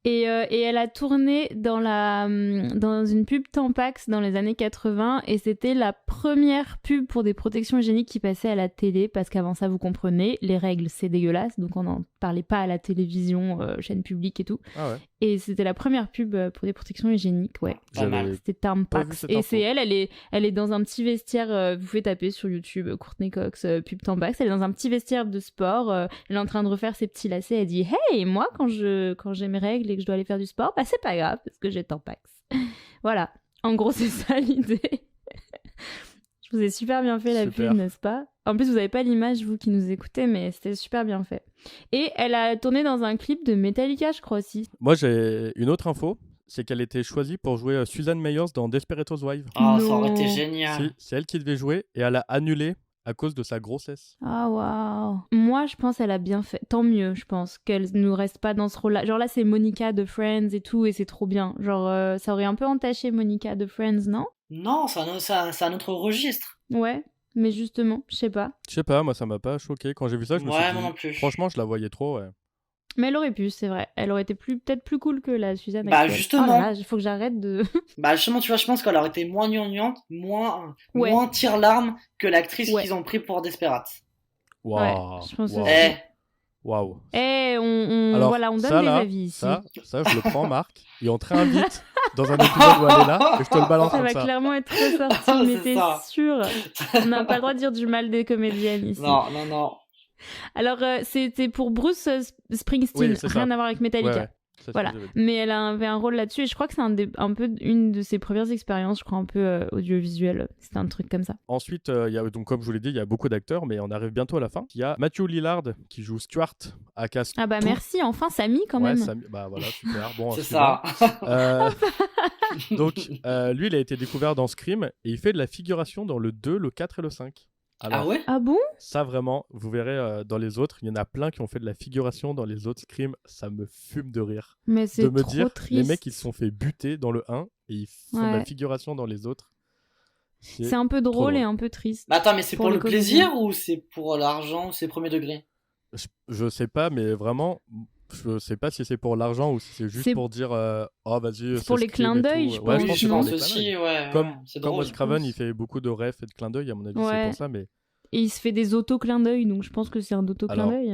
Et elle a tourné dans une pub Tampax dans les années 80 et c'était la première pub pour des protections hygiéniques qui passait à la télé parce qu'avant ça, vous comprenez, les règles c'est dégueulasse donc on n'en parlait pas à la télévision, chaîne publique et tout. Ah ouais. Et c'était la première pub pour des protections hygiénique, ouais. Pas mal. J'avais C'était pas vu Tampax. cette Et info. c'est elle est dans un petit vestiaire, vous pouvez taper sur YouTube Courtney Cox pub Tampax, elle est dans un petit vestiaire de sport, elle est en train de refaire ses petits lacets, elle dit hey, moi quand j'ai mes règles et que je dois aller faire du sport, bah c'est pas grave parce que j'ai Tampax. Voilà, en gros c'est ça l'idée. Je vous ai super bien fait la Super. pub, n'est-ce pas? En plus vous avez pas l'image vous qui nous écoutez, mais c'était super bien fait. Et elle a tourné dans un clip de Metallica, je crois aussi. Moi, j'ai une autre info, c'est qu'elle était choisie pour jouer Susan Meyers dans Desperate Housewives. Oh, ça aurait Non. été génial. Si, c'est elle qui devait jouer et elle a annulé à cause de sa grossesse. Ah waouh. Moi, je pense qu'elle a bien fait. Tant mieux, je pense qu'elle nous reste pas dans ce rôle-là. Genre là, c'est Monica de Friends et tout, et c'est trop bien. Genre, ça aurait un peu entaché Monica de Friends, non? Non, c'est un autre registre. Ouais, mais justement, je sais pas. Je sais pas, moi ça m'a pas choqué. Quand j'ai vu ça, je me suis Ouais, dit, moi non plus. franchement, je la voyais trop, ouais. Mais elle aurait pu, c'est vrai. Elle aurait été peut-être plus cool que la Suzanne Bah, actuelle. justement. Oh là là, il faut que j'arrête de. Bah justement, tu vois, je pense qu'elle aurait été moins gnangnante, Ouais. moins tire-larme que l'actrice Ouais. qu'ils ont pris pour Desperate. Waouh. je pense waouh, aussi. Eh, waouh. On donne ça, des là, avis ici. Ça, je le prends, Marc, et on te réinvite dans un épisode où elle est là, et je te le balance Ça comme va ça. clairement être ressorti, C'est mais t'es ça. sûr? On n'a pas le droit de dire du mal des comédiennes ici. non, non, non. Alors, c'était pour Bruce Springsteen, Oui, c'est ça. rien à voir avec Metallica. Ouais. C'est ce que Voilà, j'avais dit. mais elle avait un rôle là-dessus et je crois que c'est un peu une de ses premières expériences, je crois un peu audiovisuelle. C'était un truc comme ça. Ensuite, donc, comme je vous l'ai dit, il y a beaucoup d'acteurs, mais on arrive bientôt à la fin. Il y a Matthew Lillard qui joue Stuart à Cast. Ah bah merci, enfin Samy quand même. Bah voilà, super. Bon, C'est suivant. ça. Donc, lui, il a été découvert dans Scream et il fait de la figuration dans le 2, le 4 et le 5. Alors, Ah ouais? Ah bon? ça vraiment, vous verrez dans les autres, il y en a plein qui ont fait de la figuration dans les autres Scream. Ça me fume de rire. Mais c'est De me trop dire, triste. les mecs, ils se sont fait buter dans le 1 et ils font de la Ouais. figuration dans les autres. C'est un peu drôle drôle. et un peu triste. Bah attends, mais c'est Pour pour les le comédiens. plaisir ou c'est pour l'argent ou c'est premier degré? Je sais pas, mais vraiment, je sais pas si c'est pour l'argent ou si c'est juste C'est- pour dire oh vas-y. C'est pour les Scream clins et d'œil, tout. je Ouais, pense, je Oui, pense je que non pense c'est pour les clins d'œil. aussi, ouais. Comme, ouais, c'est comme drôle. Wes Craven, pense. il fait beaucoup de refs et de clins d'œil, à mon avis, c'est Ouais. pour ça, mais Et il se fait des auto-clins d'œil, donc je pense que c'est un auto-clin Alors, d'œil.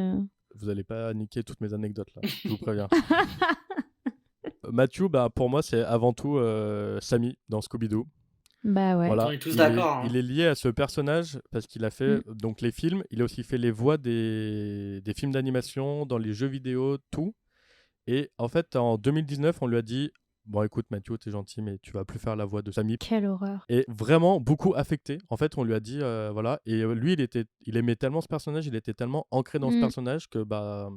vous allez pas niquer toutes mes anecdotes là, je vous préviens. Matthew, bah, pour moi, c'est avant tout Sammy dans Scooby-Doo. Bah ouais. Voilà. On est tous Il d'accord, hein. il est lié à ce personnage parce qu'il a fait donc les films, il a aussi fait les voix des films d'animation, dans les jeux vidéo, tout. Et en fait, en 2019, on lui a dit bon, écoute, Matthew, t'es gentil, mais tu vas plus faire la voix de Sammy. Quelle horreur. Et vraiment beaucoup affecté. En fait, on lui a dit voilà. Et lui, il aimait tellement ce personnage, il était tellement ancré dans ce Mm. personnage que bah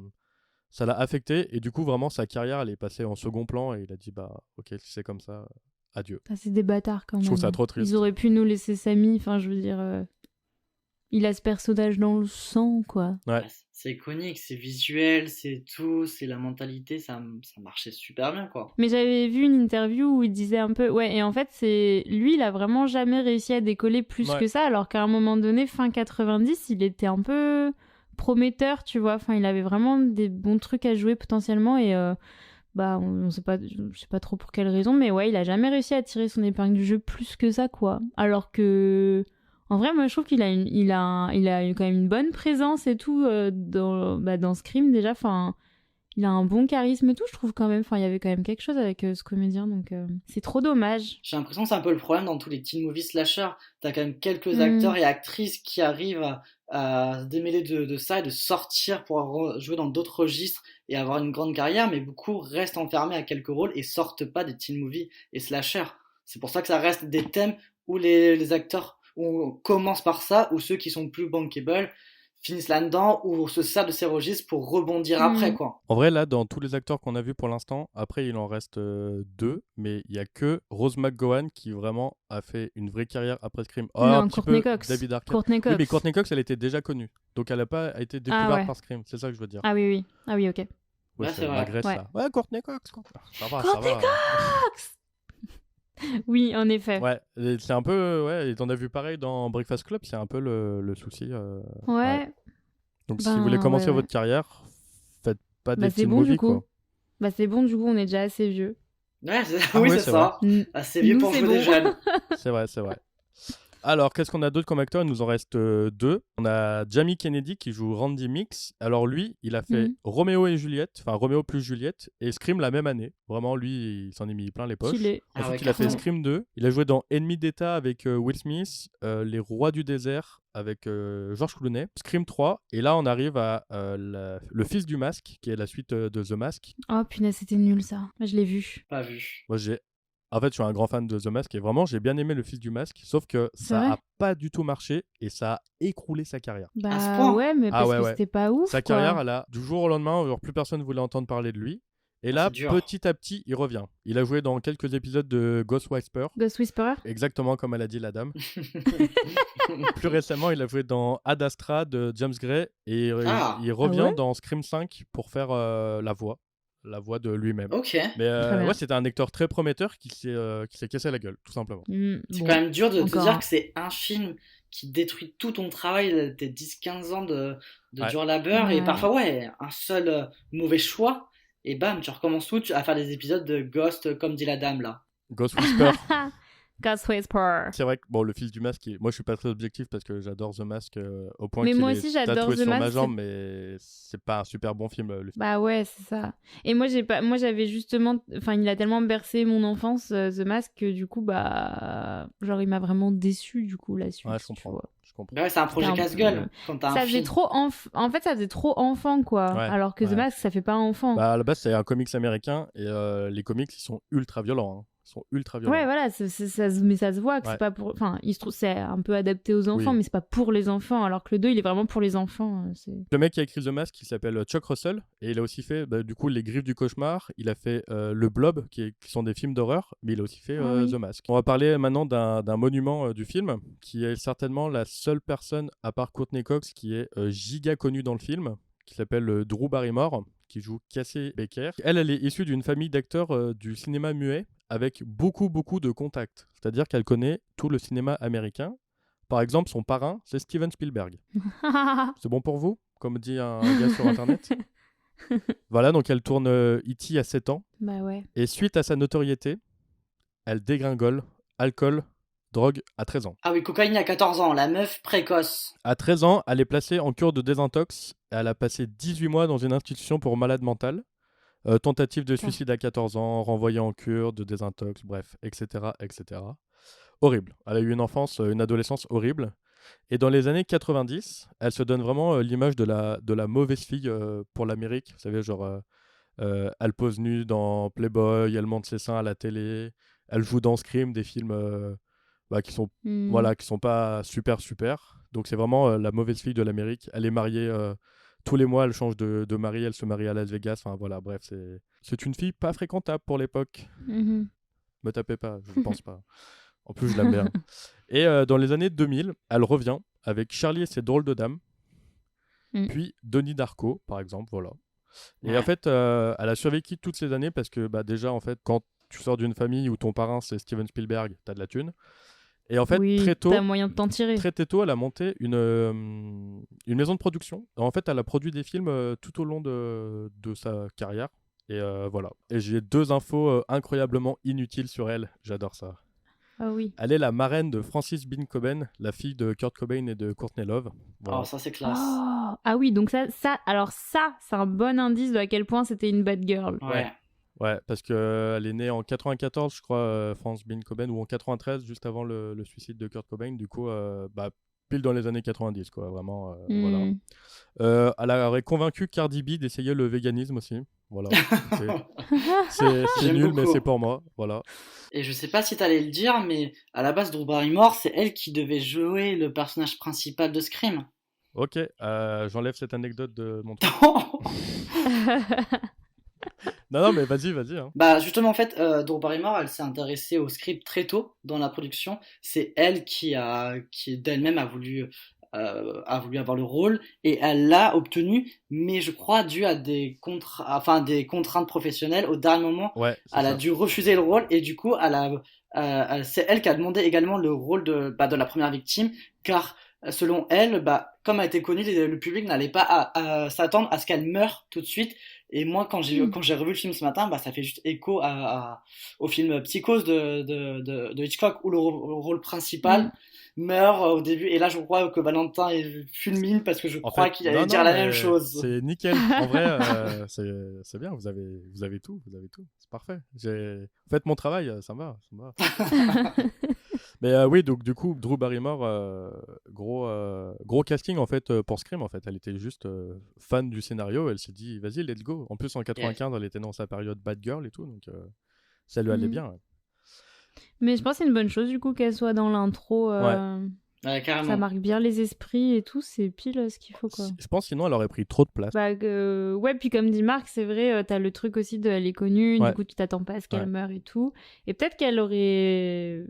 ça l'a affecté. Et du coup, vraiment, sa carrière, elle est passée en second plan. Et il a dit bah ok, si c'est comme ça, adieu. Ah, c'est des bâtards quand même. Je trouve ça trop triste. Ils auraient pu nous laisser Samy, enfin je veux dire... Il a ce personnage dans le sang, quoi. Ouais. C'est iconique, c'est visuel, c'est tout, c'est la mentalité, ça marchait super bien, quoi. Mais j'avais vu une interview où il disait un peu... Ouais, et en fait, lui, il a vraiment jamais réussi à décoller plus Ouais. que ça, alors qu'à un moment donné, fin 90, il était un peu prometteur, tu vois. Enfin, il avait vraiment des bons trucs à jouer potentiellement, et... Bah, on sait pas, je sais pas trop pour quelle raison, mais ouais, il a jamais réussi à tirer son épingle du jeu plus que ça, quoi. Alors que... En vrai, moi, je trouve qu'il a, il a quand même une bonne présence et tout dans Scream, déjà. Enfin, il a un bon charisme et tout, je trouve, quand même. Enfin, il y avait quand même quelque chose avec ce comédien, donc c'est trop dommage. J'ai l'impression que c'est un peu le problème dans tous les teen movies slasher. T'as quand même quelques acteurs et actrices qui arrivent à se démêler de ça et de sortir pour jouer dans d'autres registres et avoir une grande carrière, mais beaucoup restent enfermés à quelques rôles et sortent pas des teen movies et slasher. C'est pour ça que ça reste des thèmes où les acteurs où on commence par ça, ou ceux qui sont plus bankable finissent là-dedans ou se servent de ces registres pour rebondir après, quoi. En vrai, là, dans tous les acteurs qu'on a vus pour l'instant, après, il en reste 2, mais il y a que Rose McGowan qui vraiment a fait une vraie carrière après Scream. Oh, un Non, petit Courtney peu Cox. David Arquette. Courtney Oui, Cox. mais Courtney Cox, elle était déjà connue. Donc, elle n'a pas été découverte ouais. par Scream. C'est ça que je veux dire. Ah oui, oui. Ah oui, ok. Ouais, Ouais, c'est c'est vrai. Magresse, Ouais. là. Ouais, Courtney Cox. Ça va, Courtney ça va. Oui, en effet. Ouais, et c'est un peu... Ouais, et t'en as vu pareil dans Breakfast Club, c'est un peu le souci. Ouais. Donc, si vous voulez commencer votre carrière, faites pas des Bah, c'est teen bon, movies, du coup. quoi. Bah, c'est bon, du coup, on est déjà assez vieux. Ouais, Ah oui, ouais, c'est c'est ça. Assez vieux Nous, pour c'est jouer bon. des jeunes. C'est vrai, c'est vrai. Alors, qu'est-ce qu'on a d'autre comme acteur? Il nous en reste 2. On a Jamie Kennedy qui joue Randy Mix. Alors lui, il a fait Roméo et Juliette, enfin Roméo plus Juliette, et Scream la même année. Vraiment, lui, il s'en est mis plein les poches. Stylé. Ensuite, ouais, il a fait carrément. Scream 2. Il a joué dans Ennemi d'État avec Will Smith, Les Rois du désert avec George Clooney, Scream 3. Et là, on arrive à Le Fils du Masque, qui est la suite de The Mask. Oh punaise, c'était nul ça. Moi, je l'ai vu. Pas vu. Moi, En fait, je suis un grand fan de The Mask et vraiment, j'ai bien aimé Le Fils du Masque, sauf que C'est ça vrai a pas du tout marché et ça a écroulé sa carrière. À ce Bah point ouais, mais parce ouais, que ouais. c'était pas ouf. Sa quoi. carrière, elle a du jour au lendemain, genre plus personne voulait entendre parler de lui. Et là, c'est dur. petit à petit, il revient. Il a joué dans quelques épisodes de Ghost Whisperer, Ghost Whisperer. exactement comme elle a dit la dame. Plus récemment, il a joué dans Ad Astra de James Gray et Ah. il revient Ah ouais dans Scream 5 pour faire la voix de lui-même. Ok. Mais Très bien. ouais, c'était un acteur très prometteur qui s'est cassé la gueule, tout simplement. C'est Bon. quand même dur de te encore dire un. que c'est un film qui détruit tout ton travail, tes 10-15 ans de Ouais. dur labeur, et Ouais. parfois, ouais, un seul mauvais choix, et bam, tu recommences tout à faire des épisodes de Ghost, comme dit la dame, là. Ghost Whisperer. Ghost Whisperer. C'est vrai que bon, Le Fils du Masque, moi je suis pas très objectif parce que j'adore The Mask au point Mais qu'il moi est aussi, j'adore tatoué The sur ma Mask, jambe, mais c'est pas un super bon film. Le film. Bah ouais, c'est ça. Et moi, moi j'avais justement. Enfin, il a tellement bercé mon enfance, The Mask, que du coup, bah. Genre, il m'a vraiment déçu, du coup, la suite. Ouais, je tu comprends. vois. Bah ouais, c'est un projet C'était un casse-gueule, peu- quand t'as un Ça faisait film. trop en fait, ça faisait trop enfant, quoi. Ouais, Alors que The ouais. Mask, ça fait pas enfant. Bah, à la base, c'est un comics américain et les comics ils sont ultra violents. Hein. Ils sont ultra violents. Ouais, voilà, mais ça se voit que Ouais. c'est pas pour. Enfin, il se trouve c'est un peu adapté aux enfants, Oui. mais c'est pas pour les enfants. Alors que le 2, il est vraiment pour les enfants. Le mec qui a écrit The Mask, il s'appelle Chuck Russell et il a aussi fait du coup Les Griffes du Cauchemar. Il a fait Le Blob, qui sont des films d'horreur, mais il a aussi fait Ah oui. The Mask. On va parler maintenant d'un monument du film, qui est certainement la seule personne, à part Courtney Cox, qui est giga connue dans le film, qui s'appelle Drew Barrymore, qui joue Cassie Baker. Elle est issue d'une famille d'acteurs du cinéma muet, avec beaucoup de contacts. C'est-à-dire qu'elle connaît tout le cinéma américain. Par exemple, son parrain, c'est Steven Spielberg. C'est bon pour vous, comme dit un gars sur Internet. Voilà, donc elle tourne E.T. à 7 ans. Bah ouais. Et suite à sa notoriété, elle dégringole, alcool, drogue à 13 ans. Ah oui, cocaïne à 14 ans, la meuf précoce. À 13 ans, elle est placée en cure de désintox. Elle a passé 18 mois dans une institution pour malades mentales. Tentative de suicide à 14 ans, renvoyée en cure de désintox, bref, etc., etc. Horrible. Elle a eu une enfance, une adolescence horrible. Et dans les années 90, elle se donne vraiment l'image de la mauvaise fille pour l'Amérique. Vous savez, genre, elle pose nue dans Playboy, elle monte ses seins à la télé, elle joue dans Scream, des films qui sont voilà, qui sont pas super. Donc c'est vraiment la mauvaise fille de l'Amérique. Elle est mariée tous les mois, elle change de mari, elle se marie à Las Vegas. Enfin voilà, bref, c'est une fille pas fréquentable pour l'époque. Mhm. Me tapez pas, je ne pense pas. En plus, je l'aime bien. Et dans les années 2000, elle revient avec Charlie et ses drôles de dames. Puis Donnie Darko, par exemple, voilà. Et Ouais. en fait, elle a survécu toutes ces années parce que déjà, en fait, quand tu sors d'une famille où ton parrain c'est Steven Spielberg, t'as de la thune. Et en fait, Oui, très tôt, t'as moyen de t'en tirer. très tôt, elle a monté une maison de production. En fait, elle a produit des films tout au long de sa carrière. Et voilà. Et j'ai 2 infos incroyablement inutiles sur elle. J'adore ça. Ah oui. Elle est la marraine de Frances Bean Cobain, la fille de Kurt Cobain et de Courtney Love. Voilà. Oh, ça c'est classe. Oh. Ah oui, donc alors ça, c'est un bon indice de à quel point c'était une bad girl. Ouais. Ouais, parce qu'elle est née en 94, je crois, Frances Bean Cobain, ou en 93, juste avant le suicide de Kurt Cobain. Du coup, pile dans les années 90, quoi, vraiment. Voilà. Elle aurait convaincu Cardi B d'essayer le véganisme aussi. Voilà. C'est J'aime nul, beaucoup. mais c'est pour moi. Voilà. Et je sais pas si t'allais le dire, mais à la base, Drew Barrymore, c'est elle qui devait jouer le personnage principal de Scream. Ok, j'enlève cette anecdote de mon truc. Non, mais vas-y. Hein. Bah justement en fait, Drew Barrymore, elle s'est intéressée au script très tôt dans la production. C'est elle qui d'elle-même a voulu avoir le rôle et elle l'a obtenu, mais je crois dû à des contraintes professionnelles au dernier moment, Ouais, c'est elle a ça. dû refuser le rôle et du coup c'est elle qui a demandé également le rôle de la première victime, car selon elle, comme elle était connue, le public n'allait pas s'attendre à ce qu'elle meure tout de suite. Et moi, quand j'ai revu le film ce matin, ça fait juste écho au film Psychose de Hitchcock, où le rôle principal meurt au début. Et là, je crois que Valentin est fulmine parce que je crois qu'il allait dire la même chose. C'est nickel. En vrai, c'est bien. Vous avez tout. C'est parfait. Faites mon travail, ça me va. Mais oui, donc du coup, Drew Barrymore, gros casting en fait pour Scream. En fait, elle était juste fan du scénario. Elle s'est dit, vas-y, let's go. En plus, en 95, elle était dans sa période bad girl et tout, donc ça lui allait bien. Ouais. Mais je pense que c'est une bonne chose du coup qu'elle soit dans l'intro. Ouais, carrément. Ça marque bien les esprits et tout, c'est pile ce qu'il faut quoi. Je pense sinon elle aurait pris trop de place. Ouais, puis comme dit Marc, c'est vrai, t'as le truc aussi de elle est connue, du coup tu t'attends pas à ce qu'elle meure et tout. Et peut-être qu'elle aurait.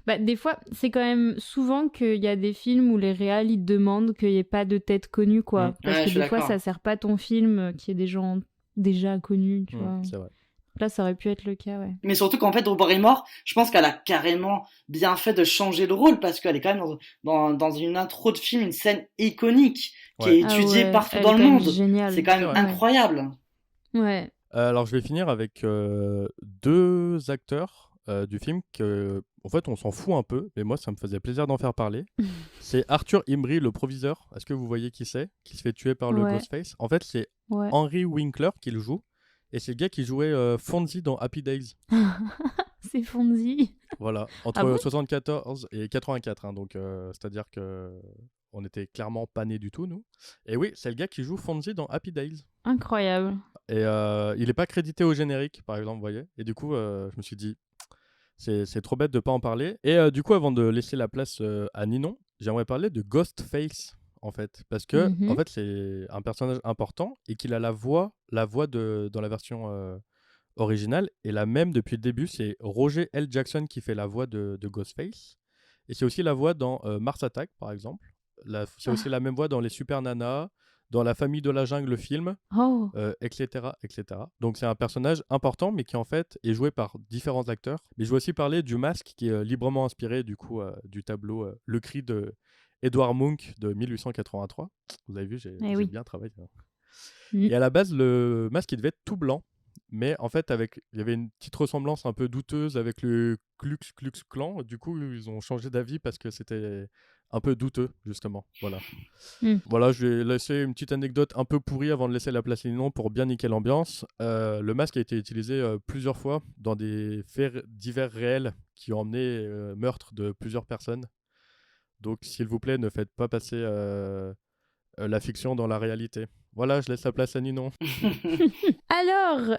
Des fois, c'est quand même souvent qu'il y a des films où les réals ils demandent qu'il n'y ait pas de tête connue quoi. Parce que des fois ça sert pas ton film qu'il y ait des gens déjà connus, tu vois. C'est vrai. Là, ça aurait pu être le cas, ouais. Mais surtout qu'en fait, Drew Barrymore, je pense qu'elle a carrément bien fait de changer le rôle parce qu'elle est quand même dans une intro de film, une scène iconique qui est étudiée partout dans le monde. C'est quand même incroyable. Ouais. Alors, je vais finir avec deux acteurs du film que, en fait, on s'en fout un peu, mais moi, ça me faisait plaisir d'en faire parler. C'est Arthur Imbrie, le proviseur. Est-ce que vous voyez qui c'est? Qui se fait tuer par le Ghostface. En fait, c'est Henry Winkler qui le joue. Et c'est le gars qui jouait Fonzie dans Happy Days. C'est Fonzie. Voilà, entre 74 et 84. Donc, c'est-à-dire qu'on n'était clairement pas nés du tout, nous. Et oui, c'est le gars qui joue Fonzie dans Happy Days. Incroyable. Et il n'est pas crédité au générique, par exemple, vous voyez. Et du coup, je me suis dit, c'est trop bête de ne pas en parler. Et du coup, avant de laisser la place à Ninon, j'aimerais parler de Ghostface. En fait, parce que en fait, c'est un personnage important et qu'il a la voix dans la version originale et la même depuis le début, c'est Roger L. Jackson qui fait la voix de Ghostface et c'est aussi la voix dans Mars Attack par exemple. C'est aussi la même voix dans Les Super Nanas, dans La Famille de la Jungle, le film, etc., etc. Donc c'est un personnage important mais qui en fait est joué par différents acteurs. Mais je vais aussi parler du Masque qui est librement inspiré du coup du tableau Le Cri de Edward Munch de 1883. Vous avez vu, j'ai bien travaillé. Et à la base, le masque, il devait être tout blanc. Mais en fait, il y avait une petite ressemblance un peu douteuse avec le Klux Klan. Du coup, ils ont changé d'avis parce que c'était un peu douteux, justement. Voilà. Voilà, je vais laisser une petite anecdote un peu pourrie avant de laisser la place à Ninon pour bien niquer l'ambiance. Le masque a été utilisé plusieurs fois dans des faits divers réels qui ont emmené meurtre de plusieurs personnes. Donc, s'il vous plaît, ne faites pas passer la fiction dans la réalité. Voilà, je laisse la place à Ninon. Alors,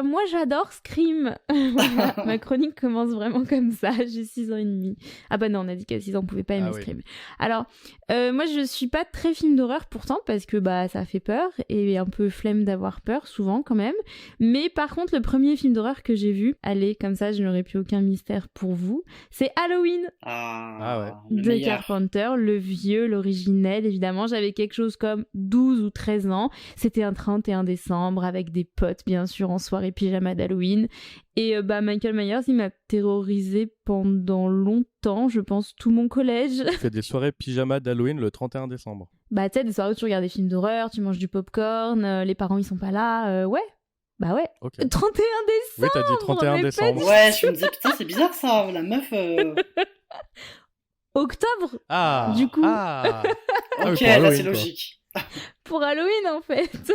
moi j'adore Scream. Voilà, ma chronique commence vraiment comme ça. J'ai 6 ans et demi. Ah bah non, on a dit qu'à 6 ans on pouvait pas aimer Scream. Oui. Alors, moi je suis pas très film d'horreur pourtant parce que ça fait peur et un peu flemme d'avoir peur souvent quand même. Mais par contre, le premier film d'horreur que j'ai vu, allez, comme ça je n'aurai plus aucun mystère pour vous, c'est Halloween. De Carpenter, le vieux, l'originel évidemment. J'avais quelque chose comme 12 ou 13 ans. C'était un 31 décembre avec des potes, bien sûr, en soirée pyjama d'Halloween. Et Michael Myers, il m'a terrorisée pendant longtemps, je pense, tout mon collège. Tu fais des soirées pyjama d'Halloween le 31 décembre. Tu sais, des soirées où tu regardes des films d'horreur, tu manges du popcorn, les parents, ils sont pas là. Ouais. Bah ouais. Okay. 31 décembre. Oui, t'as dit 31 décembre. Ouais, je me disais, putain, c'est bizarre ça, la meuf... Octobre. Du coup. Ok, là c'est logique. Pour Halloween en fait.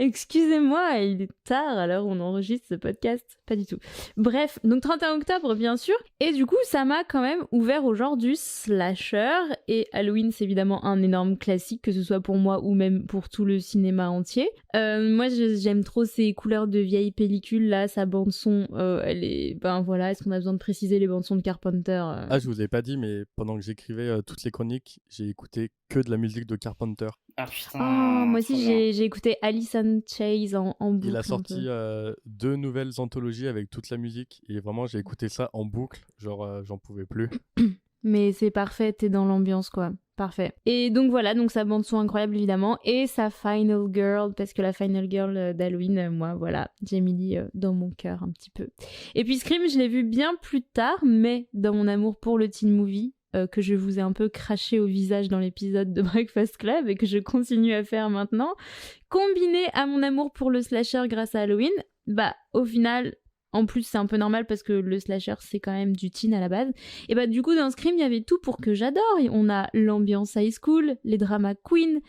Excusez-moi, il est tard à l'heure où on enregistre ce podcast. Pas du tout. Bref, donc 31 octobre, bien sûr. Et du coup, ça m'a quand même ouvert au genre du slasher. Et Halloween, c'est évidemment un énorme classique, que ce soit pour moi ou même pour tout le cinéma entier. Moi, j'aime trop ces couleurs de vieilles pellicules, là, sa bande-son, elle est... Ben voilà, est-ce qu'on a besoin de préciser les bandes-sons de Carpenter Ah, je vous ai pas dit, mais pendant que j'écrivais toutes les chroniques, j'ai écouté que de la musique de Carpenter. Ah putain. Oh, moi trop aussi, bien. j'ai écouté Alice in Chains en boucle. Il a un sorti peu. 2 nouvelles anthologies avec toute la musique et vraiment j'ai écouté ça en boucle, genre j'en pouvais plus. Mais c'est parfait, t'es dans l'ambiance, quoi. Parfait. Et donc voilà, donc sa bande son incroyable évidemment, et sa Final Girl, parce que la Final Girl d'Halloween, moi voilà, j'ai mis dans mon cœur un petit peu. Et puis Scream, je l'ai vu bien plus tard, mais dans mon amour pour le teen movie, que je vous ai un peu craché au visage dans l'épisode de Breakfast Club et que je continue à faire maintenant, combiné à mon amour pour le slasher grâce à Halloween, bah au final... En plus, c'est un peu normal parce que le slasher, c'est quand même du teen à la base. Et bah, du coup, dans Scream, il y avait tout pour que j'adore. On a l'ambiance high school, les drama queens.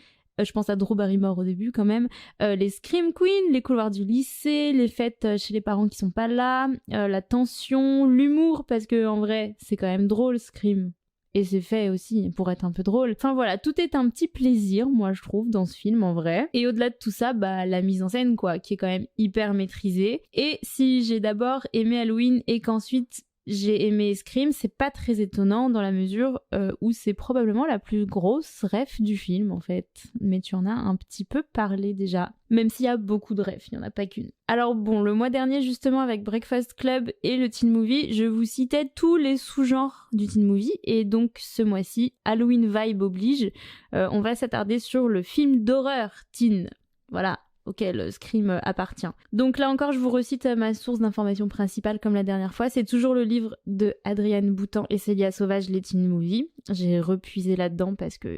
Je pense à Drew Barrymore au début, quand même. Les Scream Queens, les couloirs du lycée, les fêtes chez les parents qui sont pas là, la tension, l'humour, parce que en vrai, c'est quand même drôle, Scream. Et c'est fait aussi pour être un peu drôle. Enfin voilà, tout est un petit plaisir, moi je trouve, dans ce film en vrai. Et au-delà de tout ça, bah la mise en scène quoi, qui est quand même hyper maîtrisée. Et si j'ai d'abord aimé Halloween et qu'ensuite j'ai aimé Scream, c'est pas très étonnant dans la mesure où c'est probablement la plus grosse ref du film en fait. Mais tu en as un petit peu parlé déjà. Même s'il y a beaucoup de refs, il n'y en a pas qu'une. Alors bon, le mois dernier justement avec Breakfast Club et le teen movie, je vous citais tous les sous-genres du teen movie. Et donc ce mois-ci, Halloween vibe oblige, on va s'attarder sur le film d'horreur teen. Voilà. Auquel Scream appartient. Donc là encore, je vous recite ma source d'information principale comme la dernière fois. C'est toujours le livre de Adrienne Boutan et Célia Sauvage, les teen movies. J'ai repuisé là-dedans parce que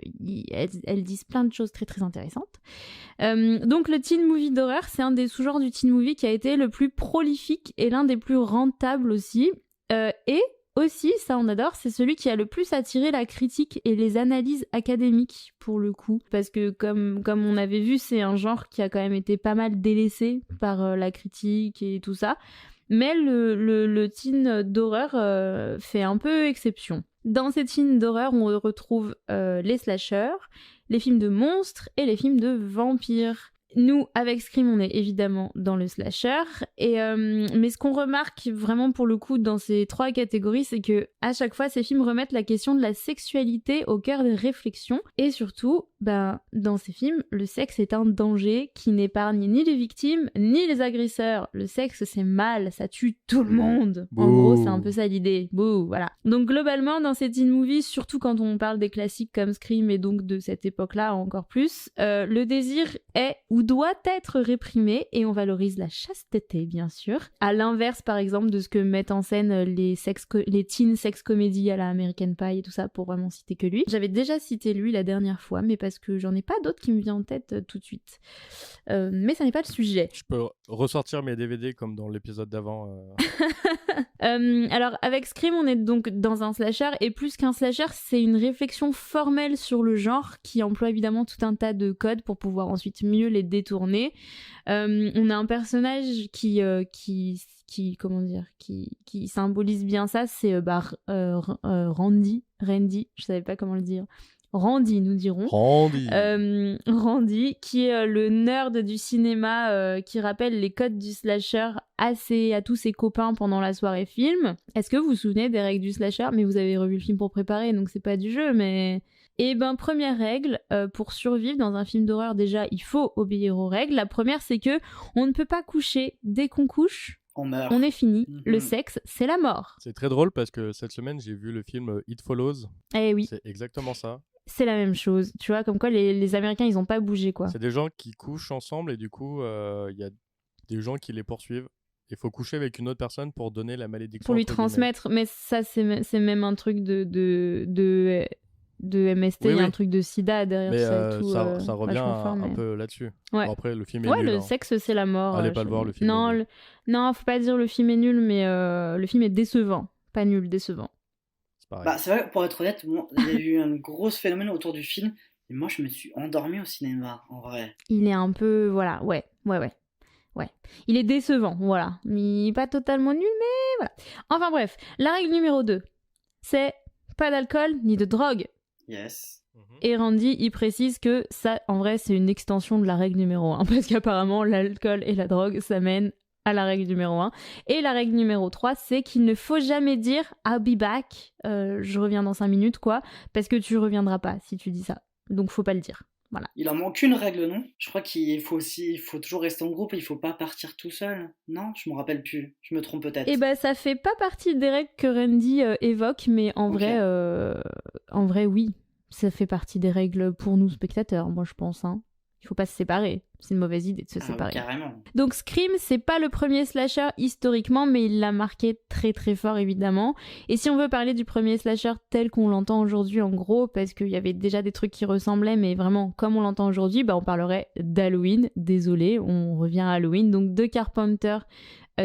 elles disent plein de choses très très intéressantes. Donc le teen movie d'horreur, c'est un des sous-genres du teen movie qui a été le plus prolifique et l'un des plus rentables aussi. Et aussi, ça on adore, c'est celui qui a le plus attiré la critique et les analyses académiques pour le coup. Parce que comme on avait vu, c'est un genre qui a quand même été pas mal délaissé par la critique et tout ça. Mais le teen d'horreur fait un peu exception. Dans ces teens d'horreur, on retrouve les slashers, les films de monstres et les films de vampires. Nous, avec Scream, on est évidemment dans le slasher, mais ce qu'on remarque vraiment pour le coup dans ces 3 catégories, c'est que à chaque fois, ces films remettent la question de la sexualité au cœur des réflexions, et surtout, dans ces films, le sexe est un danger qui n'épargne ni les victimes, ni les agresseurs. Le sexe, c'est mal, ça tue tout le monde. En gros, c'est un peu ça l'idée. Bouh, voilà. Donc globalement, dans ces teen movies, surtout quand on parle des classiques comme Scream et donc de cette époque-là encore plus, le désir est ou doit être réprimé et on valorise la chasteté, bien sûr. À l'inverse, par exemple, de ce que mettent en scène les teen sex comédies à la American Pie et tout ça, pour vraiment citer que lui. J'avais déjà cité lui la dernière fois, mais parce que j'en ai pas d'autres qui me viennent en tête tout de suite. Mais ça n'est pas le sujet. Je peux ressortir mes DVD comme dans l'épisode d'avant. Alors avec Scream, on est donc dans un slasher, et plus qu'un slasher, c'est une réflexion formelle sur le genre qui emploie évidemment tout un tas de codes pour pouvoir ensuite mieux les détourner. On a un personnage qui symbolise bien ça, c'est Randy, je savais pas comment le dire. Randy, nous dirons. Randy, qui est le nerd du cinéma qui rappelle les codes du slasher à tous ses copains pendant la soirée film. Est-ce que vous vous souvenez des règles du slasher? Mais vous avez revu le film pour préparer, donc c'est pas du jeu, mais... Eh ben, première règle, pour survivre dans un film d'horreur, déjà, il faut obéir aux règles. La première, c'est que on ne peut pas coucher. Dès qu'on couche, On meurt. on est fini. Le sexe, c'est la mort. C'est très drôle parce que cette semaine, j'ai vu le film It Follows. Eh oui. C'est exactement ça. C'est la même chose. Tu vois, comme quoi les Américains, ils ont pas bougé, quoi. C'est des gens qui couchent ensemble et du coup, il y a des gens qui les poursuivent. Il faut coucher avec une autre personne pour donner la malédiction. Pour lui transmettre. Mais ça, c'est même un truc de MST, il y a un truc de sida derrière mais tout. Ça revient un peu là-dessus. Ouais. Bon, après, le film est nul. Le sexe, c'est la mort. Allez pas le voir, le film est nul. Non, faut pas dire le film est nul, mais le film est décevant. Pas nul, décevant. C'est vrai, pour être honnête, il y a eu un gros phénomène autour du film Et moi, je me suis endormi au cinéma, en vrai. Il est un peu... Voilà, ouais. Il est décevant, voilà. Mais pas totalement nul, mais voilà. Enfin bref, la règle numéro 2, c'est pas d'alcool ni de drogue. Yes. Et Randy, il précise que ça, en vrai, c'est une extension de la règle numéro 1, parce qu'apparemment, l'alcool et la drogue, ça mène à la règle numéro 1. Et la règle numéro 3, c'est qu'il ne faut jamais dire « I'll be back », je reviens dans 5 minutes, quoi, parce que tu reviendras pas si tu dis ça. Donc, faut pas le dire. Voilà. Il en manque une règle, non? Je crois qu'il faut toujours rester en groupe et il faut pas partir tout seul. Non, je m'en rappelle plus. Je me trompe peut-être. Et ben, ça fait pas partie des règles que Randy évoque, mais en vrai, oui. Ça fait partie des règles pour nous spectateurs, moi je pense. Hein. Il faut pas se séparer. C'est une mauvaise idée de se séparer. Carrément. Donc Scream, c'est pas le premier slasher historiquement, mais il l'a marqué très très fort évidemment. Et si on veut parler du premier slasher tel qu'on l'entend aujourd'hui en gros, parce qu'il y avait déjà des trucs qui ressemblaient, mais vraiment comme on l'entend aujourd'hui, bah on parlerait d'Halloween. Désolé, on revient à Halloween. Donc de Carpenter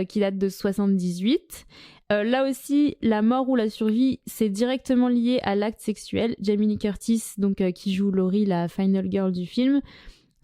qui date de 78. Là aussi, la mort ou la survie, c'est directement lié à l'acte sexuel. Jamie Lee Curtis, donc qui joue Laurie, la final girl du film,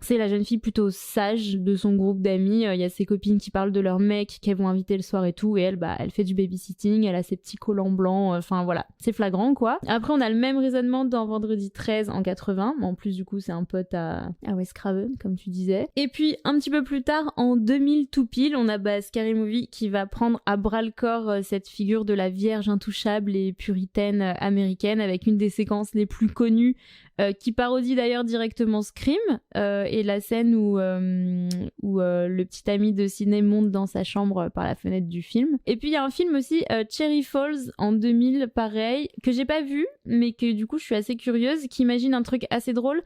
c'est la jeune fille plutôt sage de son groupe d'amis. Il y a ses copines qui parlent de leur mec qu'elles vont inviter le soir et tout, et elle, bah, elle fait du babysitting, elle a ses petits collants blancs, enfin voilà, c'est flagrant quoi. Après, on a le même raisonnement dans Vendredi 13 en 80, en plus du coup c'est un pote à Wes Craven, comme tu disais. Et puis un petit peu plus tard, en 2000 tout pile, on a Scary Movie qui va prendre à bras le corps cette figure de la vierge intouchable et puritaine américaine, avec une des séquences les plus connues, qui parodie d'ailleurs directement Scream, et la scène où le petit ami de Sidney monte dans sa chambre par la fenêtre du film. Et puis il y a un film aussi, Cherry Falls en 2000, pareil, que j'ai pas vu, mais que du coup je suis assez curieuse, qui imagine un truc assez drôle.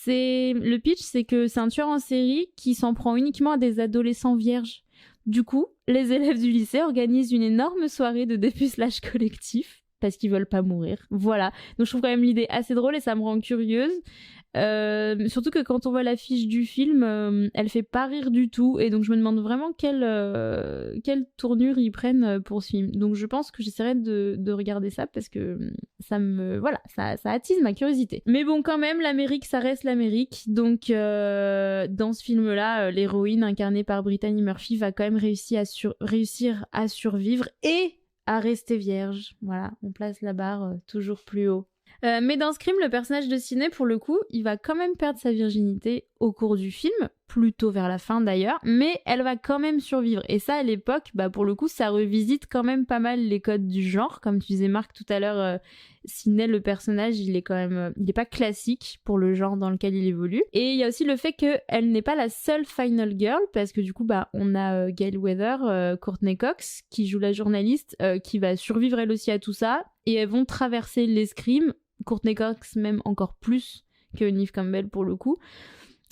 Le pitch, c'est que c'est un tueur en série qui s'en prend uniquement à des adolescents vierges. Du coup, les élèves du lycée organisent une énorme soirée de dépucelage collectif parce qu'ils veulent pas mourir. Voilà. Donc je trouve quand même l'idée assez drôle et ça me rend curieuse. Surtout que quand on voit l'affiche du film, elle fait pas rire du tout, et donc je me demande vraiment quelle tournure ils prennent pour ce film. Donc je pense que j'essaierai de regarder ça parce que ça attise ma curiosité. Mais bon, quand même, l'Amérique, ça reste l'Amérique. Donc dans ce film-là, l'héroïne incarnée par Brittany Murphy va quand même réussir à survivre et à rester vierge. Voilà, on place la barre toujours plus haut. Mais dans Scream, le personnage de Sidney, pour le coup, il va quand même perdre sa virginité au cours du film, plutôt vers la fin d'ailleurs, mais elle va quand même survivre. Et ça, à l'époque, pour le coup, ça revisite quand même pas mal les codes du genre. Comme tu disais, Marc, tout à l'heure, Sidney, le personnage, il est quand même... il est pas classique pour le genre dans lequel il évolue. Et il y a aussi le fait qu'elle n'est pas la seule final girl, parce que du coup, on a Gail Weather, Courtney Cox, qui joue la journaliste, qui va survivre elle aussi à tout ça. Et elles vont traverser l'escrime, Courtney Cox même encore plus que Neve Campbell pour le coup.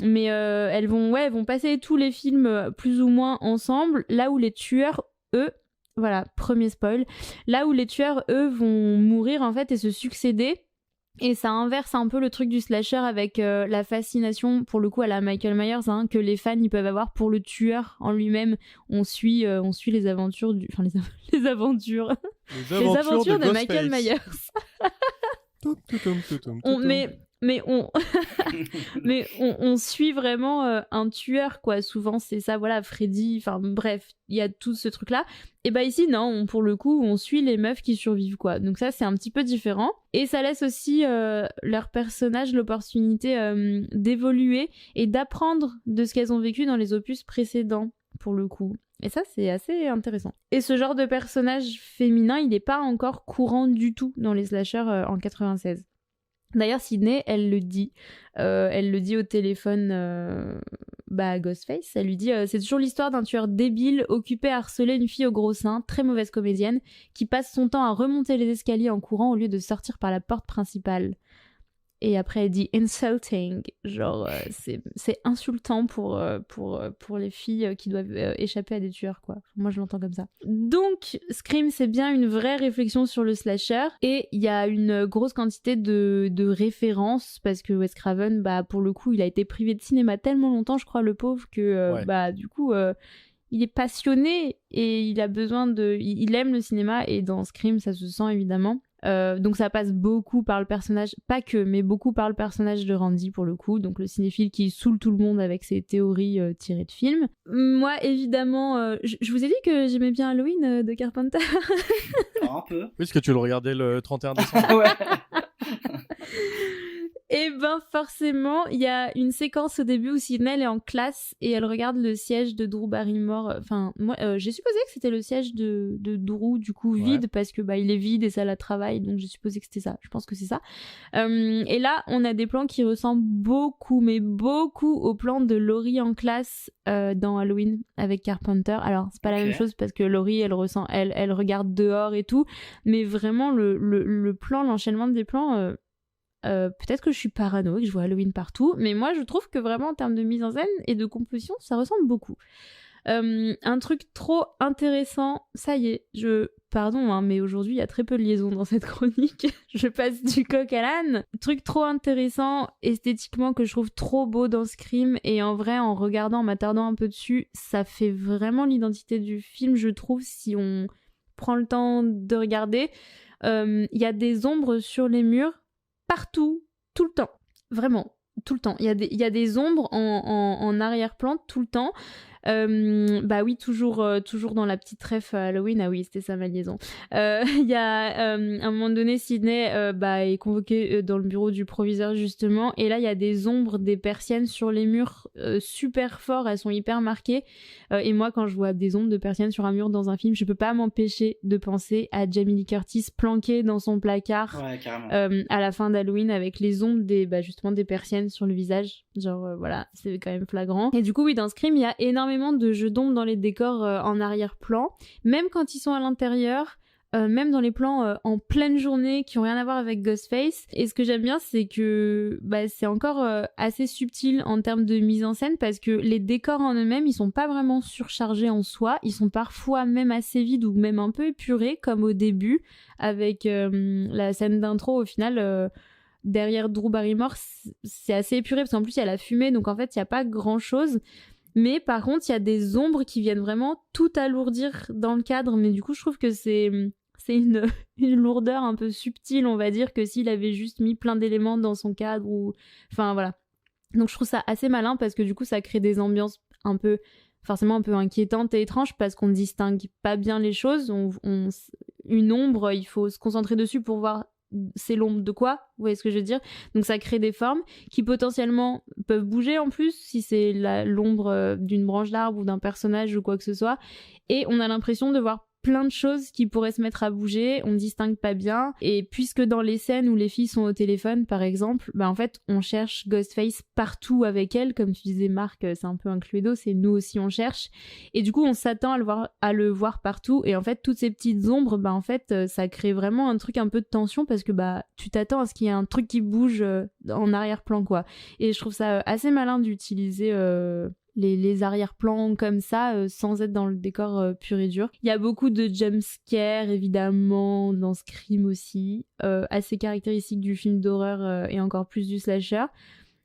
Mais elles vont passer tous les films plus ou moins ensemble, là où les tueurs, eux, voilà, premier spoil, là où les tueurs, eux, vont mourir en fait et se succéder. Et ça inverse un peu le truc du slasher avec la fascination, pour le coup, à la Michael Myers, que les fans ils peuvent avoir pour le tueur en lui-même. On suit les aventures les aventures de Michael Myers. Mais on suit vraiment un tueur, quoi. Souvent c'est ça, voilà, Freddy, enfin bref, il y a tout ce truc là. Et ici non, pour le coup on suit les meufs qui survivent, quoi. Donc ça c'est un petit peu différent, et ça laisse aussi leurs personnages l'opportunité d'évoluer et d'apprendre de ce qu'elles ont vécu dans les opus précédents, pour le coup. Et ça, c'est assez intéressant. Et ce genre de personnage féminin, il n'est pas encore courant du tout dans les slashers en 96. D'ailleurs, Sidney, elle le dit au téléphone à Ghostface. Elle lui dit c'est toujours l'histoire d'un tueur débile occupé à harceler une fille au gros sein, très mauvaise comédienne, qui passe son temps à remonter les escaliers en courant au lieu de sortir par la porte principale. Et après elle dit insulting, genre c'est insultant pour les filles qui doivent échapper à des tueurs, quoi. Moi je l'entends comme ça. Donc Scream, c'est bien une vraie réflexion sur le slasher, et il y a une grosse quantité de références, parce que Wes Craven, pour le coup, il a été privé de cinéma tellement longtemps, je crois, le pauvre, que du coup il est passionné et il a besoin il aime le cinéma, et dans Scream ça se sent évidemment. Donc ça passe beaucoup par le personnage, pas que, mais beaucoup par le personnage de Randy pour le coup, donc le cinéphile qui saoule tout le monde avec ses théories tirées de films. Moi évidemment, je vous ai dit que j'aimais bien Halloween de Carpenter. Un peu. Oui, parce que tu le regardais le 31 décembre. Ouais. Et ben forcément, il y a une séquence au début où Sydney elle est en classe et elle regarde le siège de Drew Barrymore. Enfin, moi, j'ai supposé que c'était le siège de Drew, du coup vide, parce que il est vide et ça la travaille, donc j'ai supposé que c'était ça. Je pense que c'est ça. Et là, on a des plans qui ressemblent beaucoup, mais beaucoup aux plans de Laurie en classe dans Halloween avec Carpenter. Alors, c'est pas la même chose parce que Laurie, elle regarde dehors et tout, mais vraiment le plan, l'enchaînement des plans. Peut-être que je suis parano et que je vois Halloween partout, mais moi je trouve que vraiment en termes de mise en scène et de composition, ça ressemble beaucoup. Un truc trop intéressant, ça y est, pardon, hein, mais aujourd'hui il y a très peu de liaisons dans cette chronique, je passe du coq à l'âne. Truc trop intéressant, esthétiquement, que je trouve trop beau dans Scream, et en vrai, en regardant, en m'attardant un peu dessus, ça fait vraiment l'identité du film, je trouve, si on prend le temps de regarder. Il y a des ombres sur les murs, partout, tout le temps, vraiment, tout le temps. Il y a des ombres en arrière-plan tout le temps. Bah oui, toujours dans la petite ref Halloween. Ah oui, c'était ça ma liaison. Il y a à un moment donné, Sydney est convoquée dans le bureau du proviseur justement, et là il y a des ombres, des persiennes sur les murs super fort, elles sont hyper marquées. Et moi, quand je vois des ombres de persiennes sur un mur dans un film, je peux pas m'empêcher de penser à Jamie Lee Curtis planquée dans son placard à la fin d'Halloween avec les ombres justement des persiennes sur le visage. Genre voilà, c'est quand même flagrant. Et du coup, oui, dans Scream, il y a énormément de jeux d'ombre dans les décors en arrière-plan, même quand ils sont à l'intérieur. Même dans les plans en pleine journée qui ont rien à voir avec Ghostface. Et ce que j'aime bien, c'est que c'est encore assez subtil en termes de mise en scène, parce que les décors en eux-mêmes, ils sont pas vraiment surchargés en soi, ils sont parfois même assez vides ou même un peu épurés, comme au début avec la scène d'intro. Au final, derrière Drew Barrymore, c'est assez épuré parce qu'en plus il y a la fumée, donc en fait il y a pas grand chose. Mais par contre, il y a des ombres qui viennent vraiment tout alourdir dans le cadre. Mais du coup, je trouve que c'est une lourdeur un peu subtile, on va dire, que s'il avait juste mis plein d'éléments dans son cadre. Enfin, voilà. Donc, je trouve ça assez malin parce que du coup, ça crée des ambiances forcément un peu inquiétantes et étranges parce qu'on ne distingue pas bien les choses. Une ombre, il faut se concentrer dessus pour voir c'est l'ombre de quoi, vous voyez ce que je veux dire. Donc ça crée des formes qui potentiellement peuvent bouger en plus si c'est l'ombre d'une branche d'arbre ou d'un personnage ou quoi que ce soit, et on a l'impression de voir plein de choses qui pourraient se mettre à bouger, on distingue pas bien. Et puisque dans les scènes où les filles sont au téléphone par exemple, en fait on cherche Ghostface partout avec elle, comme tu disais Marc, c'est un peu un Cluedo, c'est nous aussi on cherche, et du coup on s'attend à le voir partout, et en fait toutes ces petites ombres, en fait ça crée vraiment un truc un peu de tension parce que tu t'attends à ce qu'il y ait un truc qui bouge en arrière-plan quoi. Et je trouve ça assez malin d'utiliser les arrière-plans comme ça, sans être dans le décor pur et dur. Il y a beaucoup de jumpscares, évidemment, dans Scream aussi, assez caractéristique du film d'horreur et encore plus du slasher.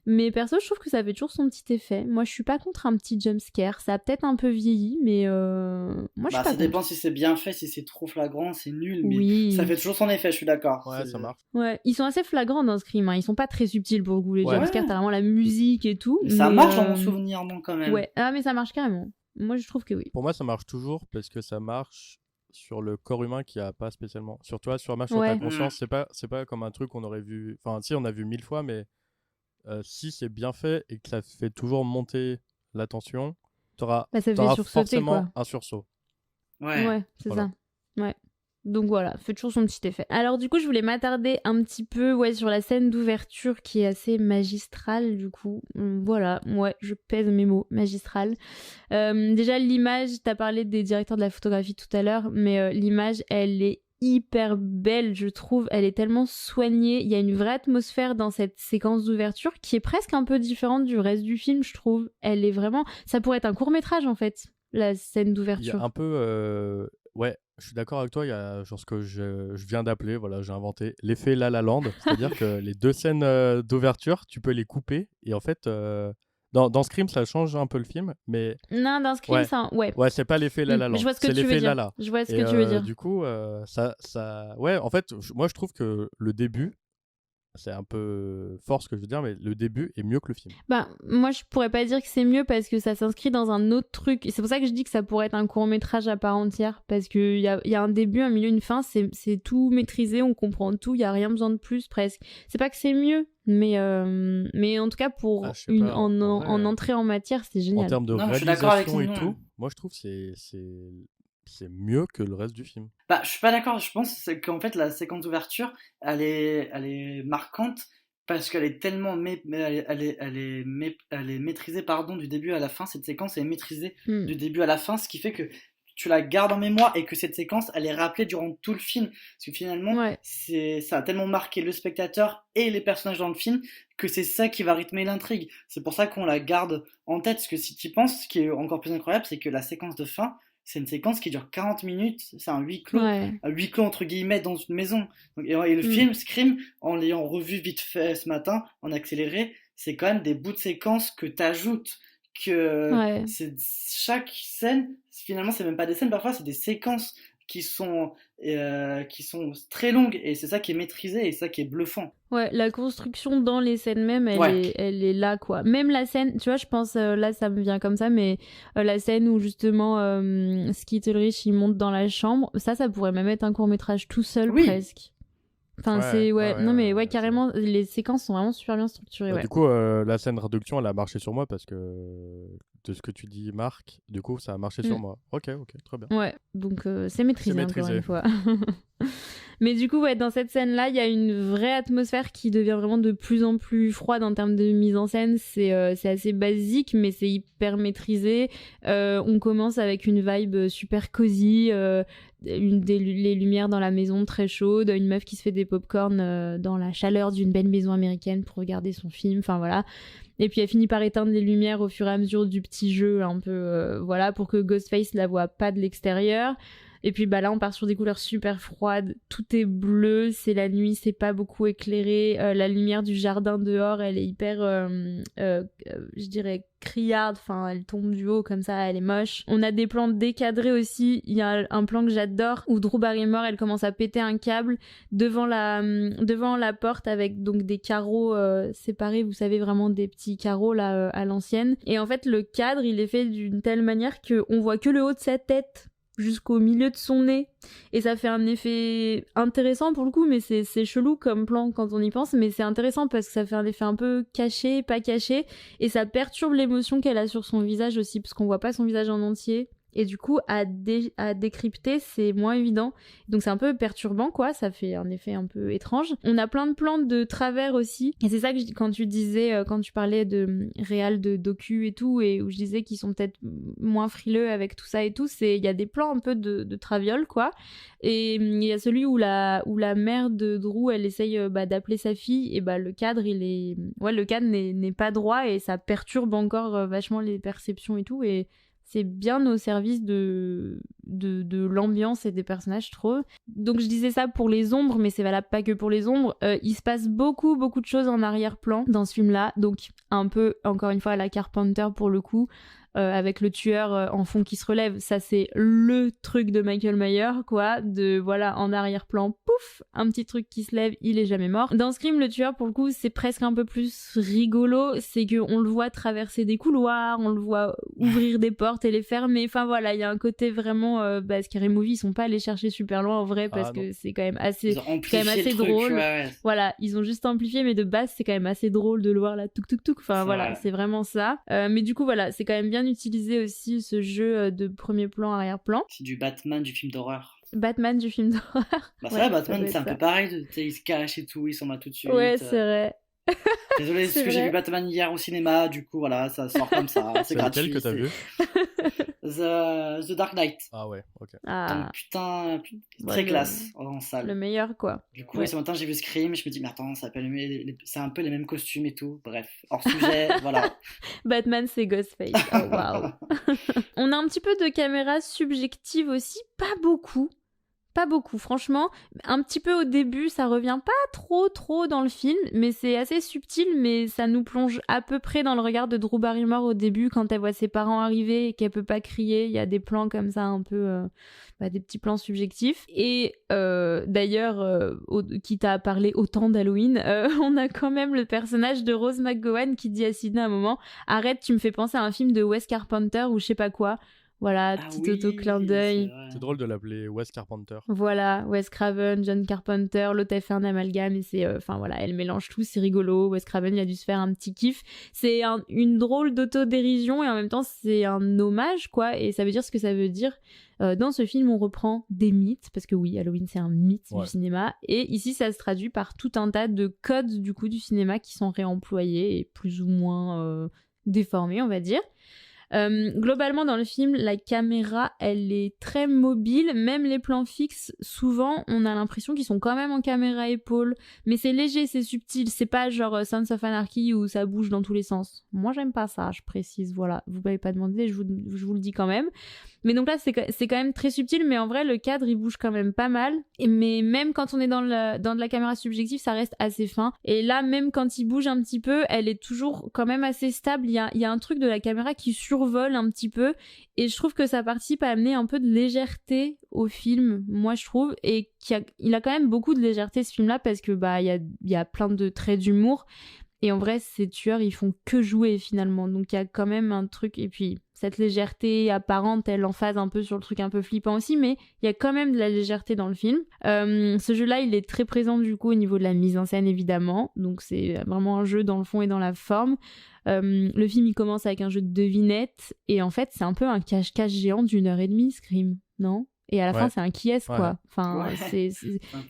Mais perso, je trouve que ça fait toujours son petit effet. Moi, je suis pas contre un petit jumpscare. Ça a peut-être un peu vieilli, mais moi, je suis pas ça contre. dépend si c'est bien fait, si c'est trop flagrant, c'est nul, mais Oui. ça fait toujours son effet, je suis d'accord. Ouais, ça marche. Ouais, ils sont assez flagrants dans Scream, hein. Ils sont pas très subtils pour le goût, les jumpscares, t'as vraiment la musique et tout. Ça marche dans mon souvenir, non, quand même. Ouais, mais ça marche carrément. Moi, je trouve que oui. Pour moi, ça marche toujours parce que ça marche sur le corps humain qui a pas spécialement. Sur toi, sur ta conscience, c'est pas comme un truc qu'on aurait vu. Enfin, si, on a vu 1000 fois, mais si c'est bien fait et que ça fait toujours monter la tension, t'auras forcément un sursaut. Ouais, c'est ça. Ouais. Donc voilà, fait toujours son petit effet. Alors du coup, je voulais m'attarder un petit peu sur la scène d'ouverture qui est assez magistrale du coup. Voilà, je pèse mes mots, magistrale. Déjà l'image, t'as parlé des directeurs de la photographie tout à l'heure, mais l'image, elle est hyper belle, je trouve. Elle est tellement soignée. Il y a une vraie atmosphère dans cette séquence d'ouverture qui est presque un peu différente du reste du film, je trouve. Elle est vraiment... Ça pourrait être un court-métrage, en fait, la scène d'ouverture. Il y a un peu... Ouais, je suis d'accord avec toi. Il y a genre ce que je viens d'appeler, voilà, j'ai inventé l'effet La La Land. C'est-à-dire que les deux scènes d'ouverture, tu peux les couper. Et en fait, Dans Scream, ça change un peu le film, mais Non, dans Scream, ouais, ça... Ouais. ouais, c'est pas l'effet La La Land, Je vois ce que c'est tu veux l'effet dire. Lala. Je vois ce Et que tu veux dire. du coup, ouais, en fait, moi je trouve que le début, c'est un peu fort ce que je veux dire, mais le début est mieux que le film. Bah, moi, je pourrais pas dire que c'est mieux parce que ça s'inscrit dans un autre truc. Et c'est pour ça que je dis que ça pourrait être un court-métrage à part entière. Parce qu'il y a un début, un milieu, une fin. C'est tout maîtrisé, on comprend tout. Il y a rien besoin de plus, presque. C'est pas que c'est mieux, mais en tout cas, pour Ah, je sais pas, en vrai, en entrée en matière, c'est En génial. termes de Non, mais je suis d'accord avec réalisation et Ninon. tout, moi je trouve que c'est mieux que le reste du film. Bah, je suis pas d'accord. Je pense c'est qu'en fait, la séquence d'ouverture, elle est marquante parce qu'elle est tellement elle est maîtrisée, pardon, du début à la fin. Cette séquence est maîtrisée Hmm. du début à la fin, ce qui fait que tu la gardes en mémoire et que cette séquence, elle est rappelée durant tout le film. Parce que finalement, Ouais. ça a tellement marqué le spectateur et les personnages dans le film que c'est ça qui va rythmer l'intrigue. C'est pour ça qu'on la garde en tête. Parce que si tu y penses, ce qui est encore plus incroyable, c'est que la séquence de fin, c'est une séquence qui dure 40 minutes, c'est un huis clos, Ouais. un huis clos entre guillemets dans une maison. Et le film Scream, en l'ayant revu vite fait ce matin, en accéléré, c'est quand même des bouts de séquence que t'ajoutes, que Ouais. c'est chaque scène, finalement c'est même pas des scènes, parfois c'est des séquences qui sont très longues, et c'est ça qui est maîtrisé et ça qui est bluffant. Ouais, la construction dans les scènes même, Ouais. elle est là, quoi. Même la scène, tu vois, je pense, là, ça me vient comme ça, mais la scène où, justement, Skeet Ulrich, il monte dans la chambre, ça pourrait même être un court-métrage tout seul, Oui. presque. Enfin, Ouais, c'est... ouais, non, mais ouais, carrément, les séquences sont vraiment super bien structurées, Bah, ouais. du coup, la scène réduction, elle a marché sur moi parce que de ce que tu dis, Marc, du coup, ça a marché sur moi. Ok, très bien. Ouais, donc c'est maîtrisé, C'est encore maîtrisé. une fois. Mais du coup, ouais, dans cette scène-là, il y a une vraie atmosphère qui devient vraiment de plus en plus froide en termes de mise en scène. C'est assez basique, mais c'est hyper maîtrisé. On commence avec une vibe super cosy, les lumières dans la maison très chaudes, une meuf qui se fait des pop-corn dans la chaleur d'une belle maison américaine pour regarder son film, enfin voilà. Et puis elle finit par éteindre les lumières au fur et à mesure du petit jeu, un peu, voilà, pour que Ghostface la voit pas de l'extérieur. Et puis bah là on part sur des couleurs super froides, tout est bleu, c'est la nuit, c'est pas beaucoup éclairé, la lumière du jardin dehors elle est hyper, je dirais criarde, enfin elle tombe du haut comme ça, elle est moche. On a des plans décadrés aussi, il y a un plan que j'adore où Drew Barrymore elle commence à péter un câble devant la porte avec donc des carreaux séparés, vous savez vraiment des petits carreaux là à l'ancienne. Et en fait le cadre il est fait d'une telle manière qu'on voit que le haut de sa tête jusqu'au milieu de son nez et ça fait un effet intéressant pour le coup, mais c'est chelou comme plan quand on y pense, mais c'est intéressant parce que ça fait un effet un peu caché, pas caché, et ça perturbe l'émotion qu'elle a sur son visage aussi parce qu'on voit pas son visage en entier. Et du coup, à décrypter, c'est moins évident. Donc c'est un peu perturbant, quoi. Ça fait un effet un peu étrange. On a plein de plans de travers aussi. Et c'est ça que quand tu disais, quand tu parlais de réal, de docu et tout, et où je disais qu'ils sont peut-être moins frileux avec tout ça et tout, il y a des plans un peu de traviole, quoi. Et il y a celui où la mère de Drew, elle essaye d'appeler sa fille, et le cadre, le cadre n'est pas droit, et ça perturbe encore vachement les perceptions et tout, et c'est bien au service de l'ambiance et des personnages, je trouve. Donc je disais ça pour les ombres, mais c'est valable pas que pour les ombres. Il se passe beaucoup de choses en arrière-plan dans ce film-là. Donc un peu, encore une fois, à la Carpenter pour le coup. Avec le tueur en fond qui se relève, ça c'est le truc de Michael Myers, quoi, de voilà, en arrière-plan, pouf, un petit truc qui se lève, il est jamais mort. Dans Scream, le tueur pour le coup c'est presque un peu plus rigolo, c'est qu'on le voit traverser des couloirs, on le voit ouvrir des portes et les fermer, enfin voilà, il y a un côté vraiment Scary Movie, ils sont pas allés chercher super loin en vrai parce que c'est quand même assez, drôle. Ouais. Voilà, ils ont juste amplifié, mais de base c'est quand même assez drôle de le voir là, touk, enfin voilà, vrai. c'est vraiment ça. Mais du coup voilà, c'est quand même bien utilisé aussi ce jeu de premier plan, arrière-plan. C'est du Batman du film d'horreur. Batman du film d'horreur. Bah ça, Batman, c'est un peu pareil, il se cache et tout, il s'en va tout de suite. Ouais, c'est vrai. Désolé, parce que j'ai vu Batman hier au cinéma, du coup, voilà, ça sort comme ça, c'est gratuit. Lequel que t'as vu? The Dark Knight. Ah ouais, ok. Donc, putain, très classe en salle. Le meilleur, quoi. Du coup, ce matin, j'ai vu Scream, je me dis, mais attends, c'est un peu les mêmes costumes et tout. Bref, hors sujet, voilà. Batman, c'est Ghostface. Oh, waouh. On a un petit peu de caméra subjective aussi, pas beaucoup. Pas beaucoup, franchement. Un petit peu au début, ça revient pas trop dans le film, mais c'est assez subtil, mais ça nous plonge à peu près dans le regard de Drew Barrymore au début, quand elle voit ses parents arriver et qu'elle peut pas crier. Il y a des plans comme ça, un peu... des petits plans subjectifs. Et d'ailleurs, quitte à parler autant d'Halloween, on a quand même le personnage de Rose McGowan qui dit à Sydney à un moment « Arrête, tu me fais penser à un film de Wes Carpenter ou je sais pas quoi ». Voilà, petit auto-clin d'œil. C'est drôle de l'appeler Wes Carpenter. Voilà, Wes Craven, John Carpenter, l'autre elle fait un amalgame et c'est... elle mélange tout, c'est rigolo. Wes Craven, il a dû se faire un petit kiff. C'est une drôle d'autodérision et en même temps c'est un hommage, quoi. Et ça veut dire ce que ça veut dire. Dans ce film, on reprend des mythes, parce que oui, Halloween c'est un mythe du cinéma. Et ici, ça se traduit par tout un tas de codes du coup du cinéma qui sont réemployés et plus ou moins déformés, on va dire. Globalement dans le film, la caméra elle est très mobile, même les plans fixes, souvent on a l'impression qu'ils sont quand même en caméra épaule, mais c'est léger, c'est subtil, c'est pas genre Sons of Anarchy où ça bouge dans tous les sens. Moi j'aime pas ça, je précise, voilà, vous m'avez pas demandé, je vous le dis quand même. Mais donc là c'est quand même très subtil, mais en vrai le cadre il bouge quand même pas mal, mais même quand on est dans de la caméra subjective ça reste assez fin, et là même quand il bouge un petit peu, elle est toujours quand même assez stable, il y a un truc de la caméra qui survole un petit peu, et je trouve que ça participe à amener un peu de légèreté au film, moi je trouve, et il a quand même beaucoup de légèreté ce film là, parce que il y a plein de traits d'humour, et en vrai ces tueurs ils font que jouer finalement, donc il y a quand même un truc, et puis cette légèreté apparente, elle emphase un peu sur le truc un peu flippant aussi, mais il y a quand même de la légèreté dans le film. Ce jeu-là, il est très présent du coup au niveau de la mise en scène, évidemment. Donc c'est vraiment un jeu dans le fond et dans la forme. Le film, il commence avec un jeu de devinettes, et en fait, c'est un peu un cache-cache géant d'1h30, Scream, non ? Et à la fin, c'est un qui est-ce, quoi. Enfin,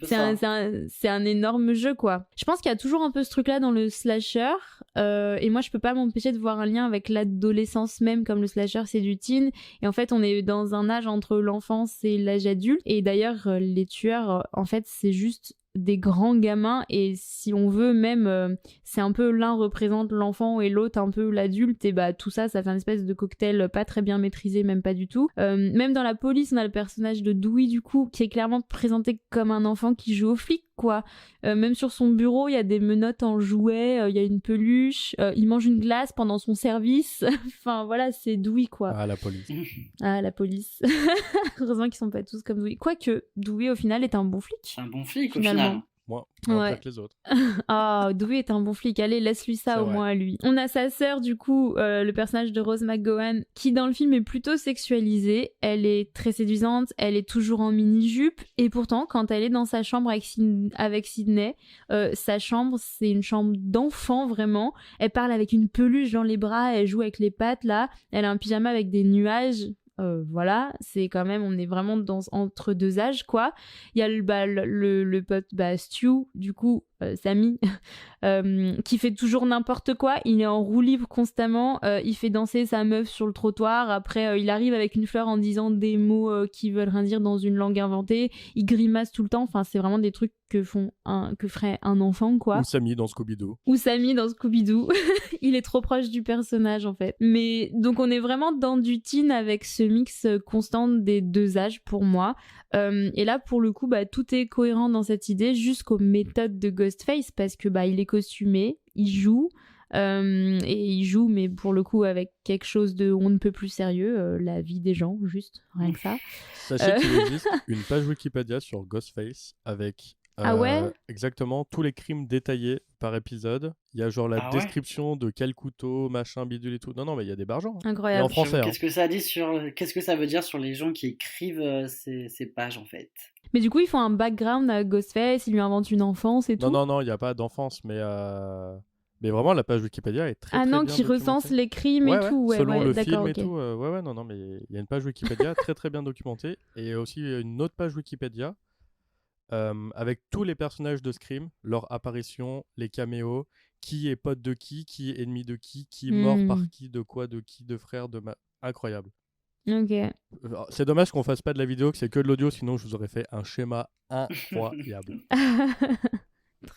c'est un énorme jeu, quoi. Je pense qu'il y a toujours un peu ce truc-là dans le slasher. Et moi, je peux pas m'empêcher de voir un lien avec l'adolescence même, comme le slasher, c'est du teen. Et en fait, on est dans un âge entre l'enfance et l'âge adulte. Et d'ailleurs, les tueurs, en fait, c'est juste des grands gamins, et si on veut même c'est un peu l'un représente l'enfant et l'autre un peu l'adulte, et tout ça fait un espèce de cocktail pas très bien maîtrisé, même pas du tout. Même dans La Police, on a le personnage de Dewey du coup qui est clairement présenté comme un enfant qui joue au flic, quoi. Même sur son bureau, il y a des menottes en jouet, il y a une peluche, il mange une glace pendant son service. Enfin voilà, c'est Dewey, quoi. Ah, la police. Ah, la police. Heureusement qu'ils sont pas tous comme Dewey. Quoique, Dewey au final est un bon flic. C'est un bon flic finalement. au final. Moi, Ouais. que les autres. Ah, Dewey est un bon flic. Allez, laisse-lui ça C'est au vrai. moins à lui. On a sa sœur, du coup, le personnage de Rose McGowan, qui dans le film est plutôt sexualisée. Elle est très séduisante, elle est toujours en mini-jupe. Et pourtant, quand elle est dans sa chambre avec Sydney, sa chambre, c'est une chambre d'enfant, vraiment. Elle parle avec une peluche dans les bras, elle joue avec les pattes, là. Elle a un pyjama avec des nuages. Voilà, c'est quand même, on est vraiment entre deux âges, quoi. Il y a le pote Stu, du coup, Sammy, qui fait toujours n'importe quoi. Il est en roue libre constamment, il fait danser sa meuf sur le trottoir, après il arrive avec une fleur en disant des mots qui veulent rien dire dans une langue inventée, il grimace tout le temps, enfin c'est vraiment des trucs que ferait un enfant, quoi. Ou Sammy dans Scooby-Doo. Ou Sammy dans Scooby-Doo. Il est trop proche du personnage, en fait. Mais donc on est vraiment dans du teen avec ce mix constant des deux âges pour moi. Et là, pour le coup, tout est cohérent dans cette idée jusqu'aux méthodes de Ghostface, parce que il est costumé, il joue. Et il joue, mais pour le coup avec quelque chose de on ne peut plus sérieux, la vie des gens, juste, rien que ça. Sachez qu'il existe une page Wikipédia sur Ghostface avec Ah ouais, exactement tous les crimes détaillés par épisode. Il y a genre la description de quel couteau, machin, bidule et tout. Non, mais il y a des bargeons. incroyable. Et en français. Qu'est-ce que ça veut dire sur les gens qui écrivent ces pages, en fait? Mais du coup, ils font un background à Ghostface, ils lui inventent une enfance et tout. Non, il n'y a pas d'enfance, mais vraiment la page Wikipédia est très bien qui recense les crimes et tout. Ouais, selon le d'accord, film et ok. tout. Non, mais il y a une page Wikipédia très bien documentée, et aussi une autre page Wikipédia avec tous les personnages de Scream, leur apparition, les caméos, qui est pote de qui est ennemi de qui est mort par qui, de quoi, de qui, de frère, incroyable. Ok. C'est dommage qu'on fasse pas de la vidéo, que c'est que de l'audio, sinon je vous aurais fait un schéma incroyable.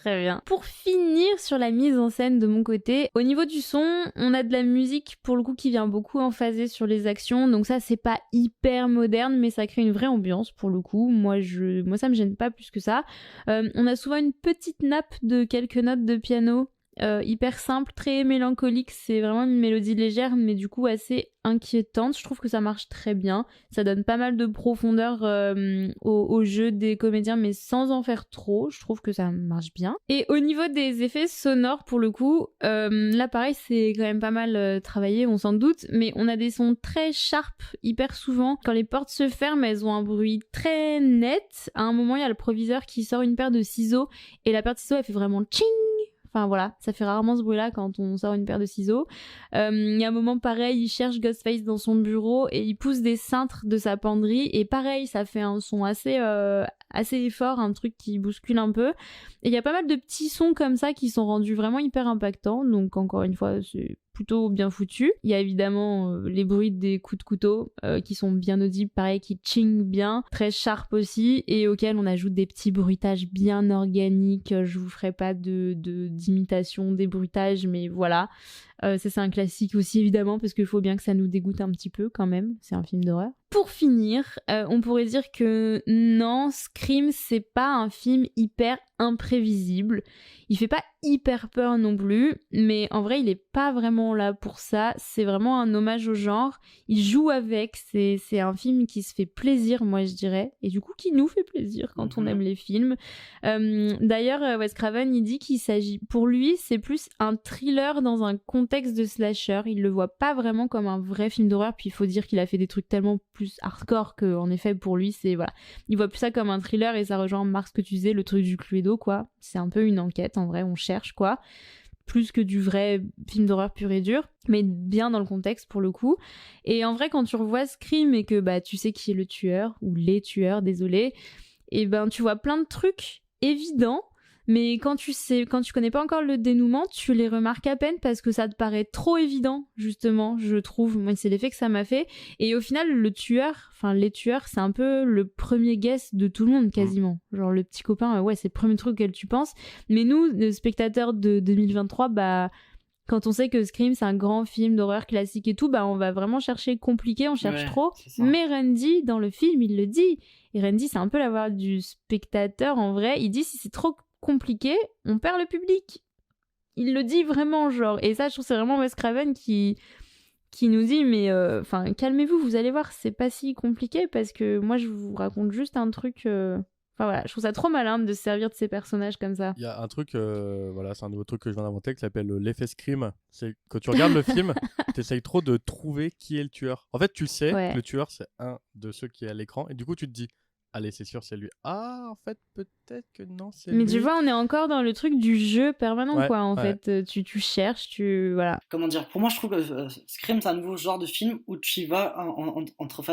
Très bien. Pour finir sur la mise en scène de mon côté, au niveau du son, on a de la musique pour le coup qui vient beaucoup emphaser sur les actions. Donc ça, c'est pas hyper moderne, mais ça crée une vraie ambiance pour le coup. Moi, ça me gêne pas plus que ça. On a souvent une petite nappe de quelques notes de piano. Hyper simple, très mélancolique, c'est vraiment une mélodie légère mais du coup assez inquiétante. Je trouve que ça marche très bien, ça donne pas mal de profondeur au jeu des comédiens mais sans en faire trop. Je trouve que ça marche bien. Et au niveau des effets sonores pour le coup, là pareil c'est quand même pas mal travaillé, on s'en doute, mais on a des sons très sharp hyper souvent. Quand les portes se ferment, elles ont un bruit très net. À un moment il y a le proviseur qui sort une paire de ciseaux et la paire de ciseaux elle fait vraiment tching. Enfin voilà, ça fait rarement ce bruit-là quand on sort une paire de ciseaux. Il y a un moment pareil, il cherche Ghostface dans son bureau et il pousse des cintres de sa penderie et pareil, ça fait un son assez fort, un truc qui bouscule un peu. Et il y a pas mal de petits sons comme ça qui sont rendus vraiment hyper impactants, donc encore une fois, c'est plutôt bien foutu. Il y a évidemment les bruits des coups de couteau qui sont bien audibles, pareil, qui ching bien, très sharp aussi, et auxquels on ajoute des petits bruitages bien organiques. Je vous ferai pas d'imitation des bruitages, mais voilà. Ça c'est un classique aussi évidemment parce qu'il faut bien que ça nous dégoûte un petit peu quand même, c'est un film d'horreur. Pour finir, on pourrait dire que non, Scream c'est pas un film hyper imprévisible. Il fait pas hyper peur non plus, mais en vrai il est pas vraiment là pour ça. C'est vraiment un hommage au genre. Il joue avec, c'est un film qui se fait plaisir, moi je dirais, et du coup qui nous fait plaisir quand on aime les films. D'ailleurs, Wes Craven il dit qu'il s'agit, pour lui c'est plus un thriller dans un contexte de slasher. Il le voit pas vraiment comme un vrai film d'horreur, puis il faut dire qu'il a fait des trucs tellement plus hardcore que en effet pour lui c'est voilà, il voit plus ça comme un thriller et ça rejoint Marc ce que tu disais, le truc du Cluedo quoi. C'est un peu une enquête en vrai, on cherche quoi, plus que du vrai film d'horreur pur et dur, mais bien dans le contexte pour le coup. Et en vrai quand tu revois Scream et que bah tu sais qui est le tueur ou les tueurs, désolé, et ben tu vois plein de trucs évidents. Mais quand tu connais pas encore le dénouement, tu les remarques à peine parce que ça te paraît trop évident, justement, je trouve. Moi, c'est l'effet que ça m'a fait. Et au final, les tueurs, c'est un peu le premier guess de tout le monde, quasiment. Genre, le petit copain, ouais, c'est le premier truc auquel tu penses. Mais nous, les spectateurs de 2023, bah, quand on sait que Scream, c'est un grand film d'horreur classique et tout, bah, on va vraiment chercher compliqué, on cherche trop. Mais Randy, dans le film, il le dit. Et Randy, c'est un peu la voix du spectateur, en vrai. Il dit, si c'est trop compliqué, on perd le public. Il le dit vraiment, genre. Et ça, je trouve c'est vraiment Wes Craven qui nous dit, mais calmez-vous, vous allez voir, c'est pas si compliqué parce que moi, je vous raconte juste un truc. Enfin voilà, je trouve ça trop malin de se servir de ces personnages comme ça. Il y a un truc, voilà, c'est un nouveau truc que je viens d'inventer qui s'appelle l'effet Scream. C'est quand tu regardes le film, t'essayes trop de trouver qui est le tueur. En fait, tu le sais, que le tueur, c'est un de ceux qui est à l'écran, et du coup, tu te dis, allez, c'est sûr, c'est lui. Ah, en fait, peut-être que non, c'est lui. Mais tu vois, on est encore dans le truc du jeu permanent, quoi, en fait. Tu cherches, voilà. Comment dire, pour moi, je trouve que Scream, c'est un nouveau genre de film où tu y vas entre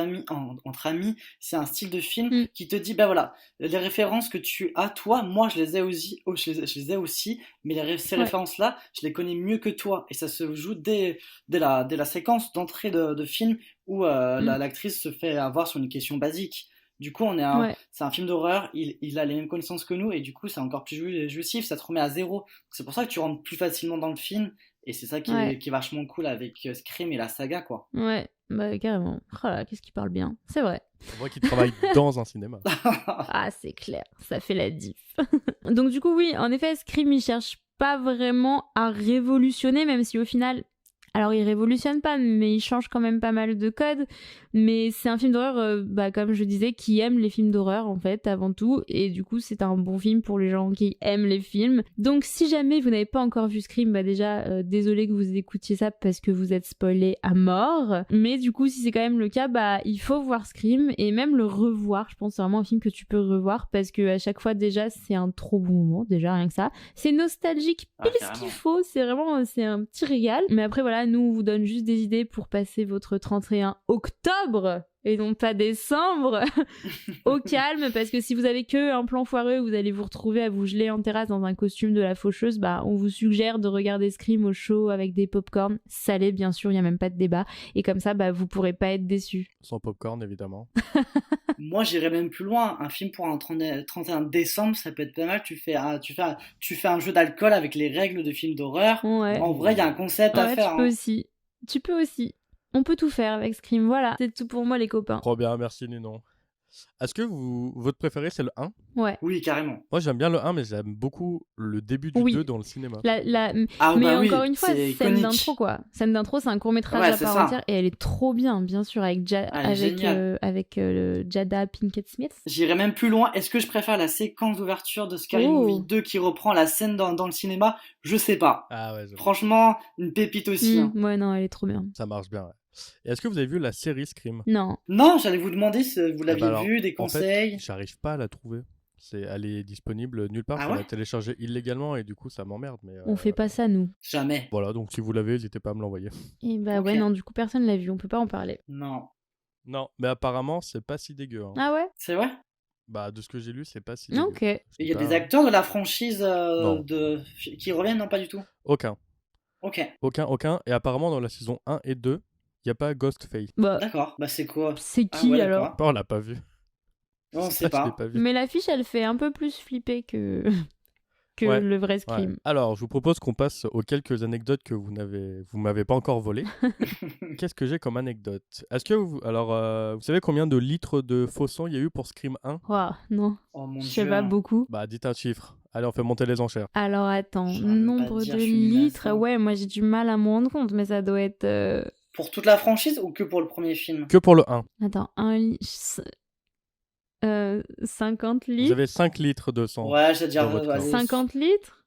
amis. C'est un style de film qui te dit, bah voilà, les références que tu as, toi, moi, je les ai aussi, mais ces références-là, je les connais mieux que toi. Et ça se joue dès la séquence d'entrée de film où l'actrice se fait avoir sur une question basique. Du coup, c'est un film d'horreur, il a les mêmes connaissances que nous, et du coup, c'est encore plus jouissif, ça te remet à zéro. C'est pour ça que tu rentres plus facilement dans le film, et c'est ça qui est vachement cool avec Scream et la saga, quoi. Ouais, bah carrément. Oh là, qu'est-ce qu'il parle bien, c'est vrai. On voit qu'il travaille dans un cinéma. Ah, c'est clair, ça fait la diff. Donc du coup, oui, en effet, Scream, il cherche pas vraiment à révolutionner, même si au final... Alors, il révolutionne pas, mais il change quand même pas mal de codes. Mais c'est un film d'horreur, comme je disais, qui aime les films d'horreur, en fait, avant tout. Et du coup, c'est un bon film pour les gens qui aiment les films. Donc, si jamais vous n'avez pas encore vu Scream, déjà, désolé que vous écoutiez ça parce que vous êtes spoilés à mort. Mais du coup, si c'est quand même le cas, il faut voir Scream et même le revoir. Je pense que c'est vraiment un film que tu peux revoir parce que à chaque fois, déjà, c'est un trop bon moment. Déjà, rien que ça. C'est nostalgique, pile ce qu'il faut. C'est un petit régal. Mais après, voilà, nous, on vous donne juste des idées pour passer votre 31 octobre et non pas décembre, au calme, parce que si vous avez que un plan foireux, vous allez vous retrouver à vous geler en terrasse dans un costume de la faucheuse, bah on vous suggère de regarder Scream au chaud avec des pop-corn salés, bien sûr, il y a même pas de débat, et comme ça, bah vous pourrez pas être déçus. Sans popcorn, évidemment. Moi, j'irais même plus loin. Un film pour un 31 décembre, ça peut être pas mal. Tu fais un jeu d'alcool avec les règles de films d'horreur. Ouais. En vrai, il y a un concept à Ouais, faire. tu peux aussi. Tu peux aussi. On peut tout faire avec Scream, voilà. C'est tout pour moi, les copains. Trop bien, merci Ninon. Est-ce que votre préféré, c'est le 1 ? Ouais. Oui, carrément. Moi, j'aime bien le 1, mais j'aime beaucoup le début du Oui. 2 dans le cinéma. Ah, Mais bah oui, encore une fois, c'est scène iconique. d'intro, quoi. Scène d'intro, c'est un court-métrage Ouais, à c'est part ça. entière, et elle est trop bien, bien sûr, avec, Elle est géniale. Jada Pinkett Smith. J'irais même plus loin. Est-ce que je préfère la séquence d'ouverture de Scary Movie 2 qui reprend la scène dans le cinéma? Je sais pas. Ah ouais, Franchement, une pépite aussi. Hein. Ouais, non, elle est trop bien. ça marche bien. Ouais. Et est-ce que vous avez vu la série Scream ? Non. Non, j'allais vous demander si vous l'aviez alors, vu, des en fait, conseils. j'arrive pas à la trouver. Elle est disponible nulle part. Ah Faut ouais la télécharger illégalement et du coup, ça m'emmerde. Mais On fait pas ça, nous. Jamais. voilà, donc si vous l'avez, n'hésitez pas à me l'envoyer. Et bah Ok. ouais, non, du coup, personne l'a vu, on peut pas en parler. Non. Non, mais apparemment, c'est pas si dégueu. Hein. Ah ouais? C'est vrai? Bah, de ce que j'ai lu, c'est pas si dégueu. Ok. Il y a pas- des acteurs de la franchise Non. qui reviennent? Non, pas du tout. Aucun. Ok, Aucun. Et apparemment, dans la saison 1 et 2, il n'y a pas Ghostface. Bah, d'accord. Bah, c'est quoi? c'est Ah qui ouais, alors? d'accord. Oh, on l'a pas vu. Non, on Ça, sait je l'ai pas. vu. Mais l'affiche, elle fait un peu plus flipper que, que Ouais, le vrai Ouais. Scream. Alors, je vous propose qu'on passe aux quelques anecdotes que vous m'avez pas encore volées. Qu'est-ce que j'ai comme anecdote? Est-ce que vous savez combien de litres de faux sang il y a eu pour Scream 1? Ouah, non, Oh mon je sais dieu. pas beaucoup. Bah, dites un chiffre. Allez, on fait monter les enchères. Alors attends, Je saurais même pas nombre dire, de je suis nul à litres, ça. ouais, moi j'ai du mal à me rendre compte, mais ça doit être... Pour toute la franchise ou que pour le premier film? Que pour le 1. Attends, 50 Vous litres? avez 5 litres de sang. Ouais, j'allais dire Dans votre corps. allez, 50 litres?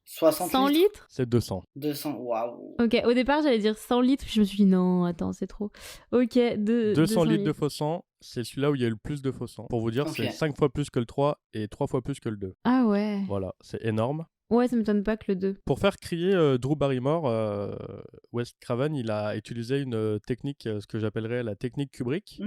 60 100 litres. litres? C'est 200. 200, waouh. Ok, au départ j'allais dire 100 litres, puis je me suis dit non, attends, c'est trop. Ok, 200 litres de faux sang, c'est celui-là où il y a eu le plus de faux sang. Pour vous dire, Ok. c'est 5 fois plus que le 3 et 3 fois plus que le 2. Ah ouais. Voilà, c'est énorme. Ouais, ça m'étonne pas que le 2. Pour faire crier Drew Barrymore, Wes Craven, il a utilisé une technique, ce que j'appellerais la technique Kubrick.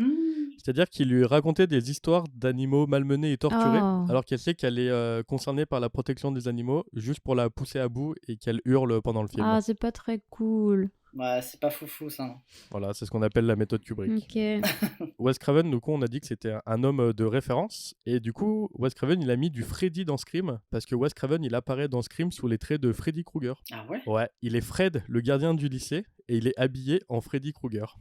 C'est-à-dire qu'il lui racontait des histoires d'animaux malmenés et torturés, Oh. alors qu'elle sait qu'elle est concernée par la protection des animaux, juste pour la pousser à bout et qu'elle hurle pendant le film. Ah, c'est pas très cool. Ouais, c'est pas foufou ça. Voilà, c'est ce qu'on appelle la méthode Kubrick. Ok. Wes Craven, du coup, on a dit que c'était un homme de référence. Et du coup, Wes Craven, il a mis du Freddy dans Scream, parce que Wes Craven, il apparaît dans Scream sous les traits de Freddy Krueger. Ah ouais? Ouais, il est Fred, le gardien du lycée, et il est habillé en Freddy Krueger.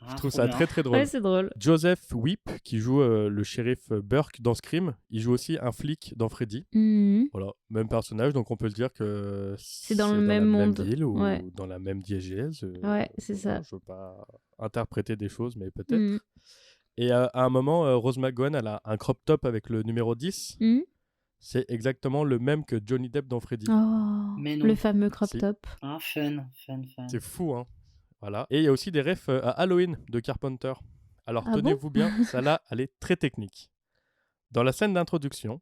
Ah, Je trouve trop ça bien. très très drôle. Ouais, c'est drôle. Joseph Whipp, qui joue le shérif Burke dans Scream, il joue aussi un flic dans Freddy. Mhm. Voilà, même personnage, donc on peut se dire que C'est dans le même la monde. même ville ou Ouais. dans la même diégèse. Ouais, c'est voilà, ça. je veux pas interpréter des choses, mais peut-être. Mhm. Et à un moment, Rose McGowan, elle a un crop top avec le numéro 10. Mhm. C'est exactement le même que Johnny Depp dans Freddy. Oh, Mais non. le fameux crop Si. top. Ah, fun. C'est fou, hein. Voilà. Et il y a aussi des refs à Halloween de Carpenter. Alors Ah bon tenez-vous bien, ça là, elle est très technique. Dans la scène d'introduction,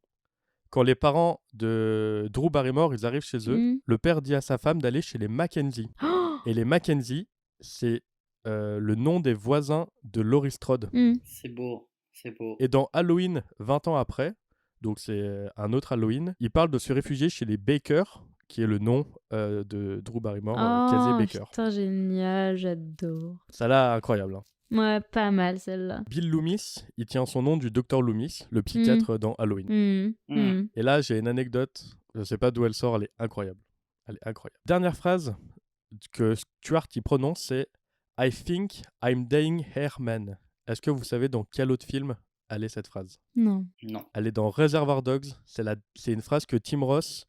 quand les parents de Drew Barrymore, ils arrivent chez eux, Mhm. le père dit à sa femme d'aller chez les Mackenzie. Oh Et les Mackenzie, c'est le nom des voisins de Laurie Strode. Mhm. C'est beau. C'est beau. Et dans Halloween, 20 ans après, donc c'est un autre Halloween, il parle de se réfugier chez les Baker, qui est le nom de Drew Barrymore, Casey Oh, Baker. putain, génial, j'adore. Ça là, incroyable. Hein. Ouais, pas mal celle-là. Bill Loomis, il tient son nom du docteur Loomis, le psychiatre dans Halloween. Mhm. Mhm. Et là, j'ai une anecdote, je sais pas d'où elle sort, elle est incroyable. Elle est incroyable. Dernière phrase que Stuart il prononce, c'est I think I'm dying here, man. Est-ce que vous savez dans quel autre film elle est cette phrase? Non. Non. Elle est dans Reservoir Dogs. C'est une phrase que Tim Ross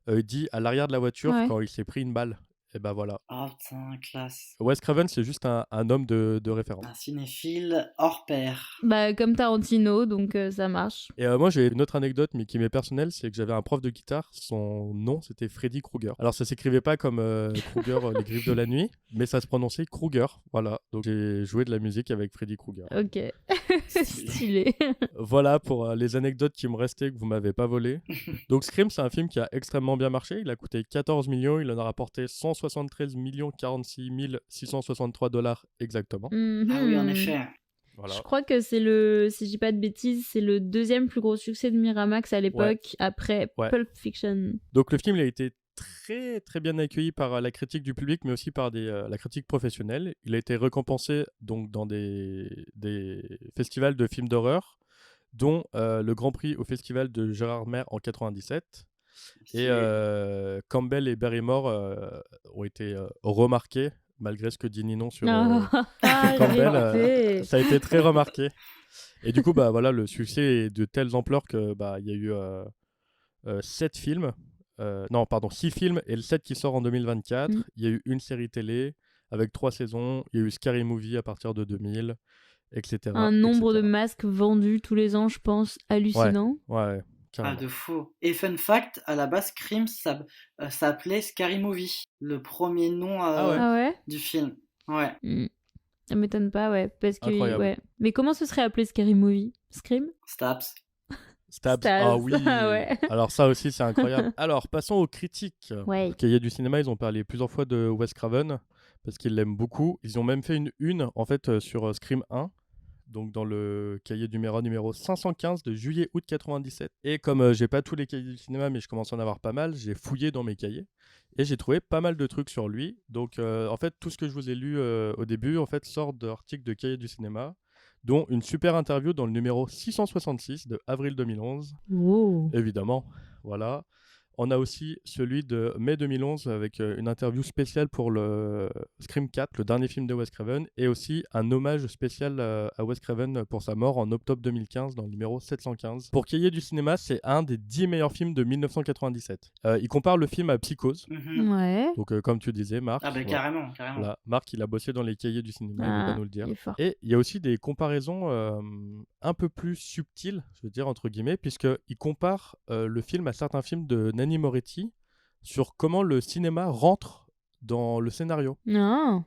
dit à l'arrière de la voiture Ouais. quand il s'est pris une balle. Et ben voilà. Ah putain, classe. Wes Craven, c'est juste un homme de référence. Un cinéphile hors pair. Bah, comme Tarantino, donc ça marche. Et moi, j'ai une autre anecdote, mais qui m'est personnelle, c'est que j'avais un prof de guitare, son nom, c'était Freddy Krueger. Alors, ça s'écrivait pas comme Krueger, les griffes de la nuit, mais ça se prononçait Krueger, voilà. Donc, j'ai joué de la musique avec Freddy Krueger. Ok. Stylé. Voilà pour les anecdotes qui me restaient que vous m'avez pas volées. Donc, Scream, c'est un film qui a extrêmement bien marché. Il a coûté 14 millions, il en a rapporté 160 173 46 663 dollars exactement. Ah oui, en effet. Voilà. Je crois que c'est le, si je dis pas de bêtises, c'est le deuxième plus gros succès de Miramax à l'époque, après Ouais. Pulp Fiction. Donc le film il a été très très bien accueilli par la critique du public, mais aussi par la critique professionnelle. Il a été récompensé donc dans des festivals de films d'horreur, dont le Grand Prix au Festival de Gérardmer en 97. Et Campbell et Barrymore ont été remarqués, malgré ce que dit Ninon sur Campbell. Ça a été très remarqué. Et du coup, bah, voilà, le succès est de telles ampleurs que bah, y a eu 7 films. 6 films et le 7 qui sort en 2024. Il y a eu une série télé avec 3 saisons. Il y a eu Scary Movie à partir de 2000, etc. Un nombre de masques vendus tous les ans, je pense, hallucinant. Ouais. Ah, de fou. Et fun fact, à la base, Scream s'appelait Scary Movie, le premier nom du film. Ouais. Ça m'étonne pas, ouais. Parce que, incroyable. ouais. Mais comment ce serait appelé Scary Movie? Scream? Stabs. Ah oui. Ouais. Alors ça aussi c'est incroyable. Alors passons aux critiques. Ouais. Cahiers du cinéma, ils ont parlé plusieurs fois de Wes Craven parce qu'ils l'aiment beaucoup. Ils ont même fait une en fait sur Scream 1. Donc dans le cahier numéro 515 de juillet-août 97. Et comme j'ai pas tous les cahiers du cinéma, mais je commence à en avoir pas mal, j'ai fouillé dans mes cahiers et j'ai trouvé pas mal de trucs sur lui. Donc en fait tout ce que je vous ai lu au début en fait sort d'articles de cahiers du cinéma, dont une super interview dans le numéro 666 de avril 2011. Wow. Évidemment, voilà. On a aussi celui de mai 2011 avec une interview spéciale pour le Scream 4, le dernier film de Wes Craven, et aussi un hommage spécial à Wes Craven pour sa mort en octobre 2015 dans le numéro 715. Pour Cahiers du cinéma, c'est un des 10 meilleurs films de 1997. Il compare le film à Psychose. Ouais. Donc comme tu disais, Marc. Ah bah carrément. Voilà. Marc, il a bossé dans les Cahiers du cinéma, il va nous le dire. Et il y a aussi des comparaisons un peu plus subtiles, je veux dire entre guillemets, puisqu'il compare le film à certains films de Nanni Moretti sur comment le cinéma rentre dans le scénario. Non.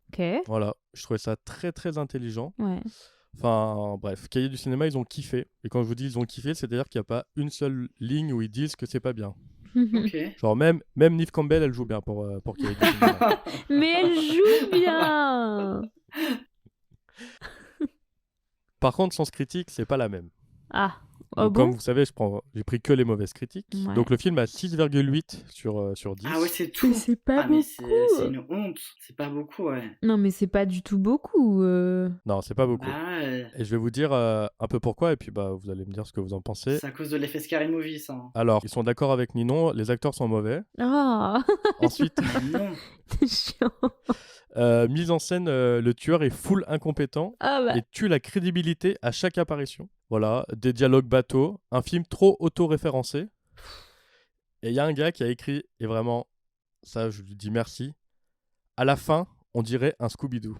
Ok. Voilà, je trouvais ça très très intelligent. Ouais. Enfin bref, Cahiers du cinéma, ils ont kiffé. Et quand je vous dis ils ont kiffé, c'est-à-dire qu'il n'y a pas une seule ligne où ils disent que c'est pas bien. Okay. Genre même Neve Campbell, elle joue bien pour Cahiers du cinéma. Mais elle joue bien. Par contre, Sens Critique, c'est pas la même. Ah. Donc, comme vous savez, j'ai pris que les mauvaises critiques. Ouais. Donc le film a 6,8 sur 10. Ah ouais, c'est tout. Mais c'est pas beaucoup. C'est une honte. C'est pas beaucoup, ouais. Non, mais c'est pas du tout beaucoup. Non, c'est pas beaucoup. Ah ouais. Et je vais vous dire un peu pourquoi, et puis bah, vous allez me dire ce que vous en pensez. C'est à cause de l'effet Scary Movie, ça. Alors, ils sont d'accord avec Ninon, les acteurs sont mauvais. Ah. Ensuite, Non. C'est chiant. mise en scène, le tueur est full incompétent et tue la crédibilité à chaque apparition. Voilà, des dialogues bateaux, un film trop auto-référencé. Et il y a un gars qui a écrit, et vraiment, ça je lui dis merci, à la fin, on dirait un Scooby-Doo.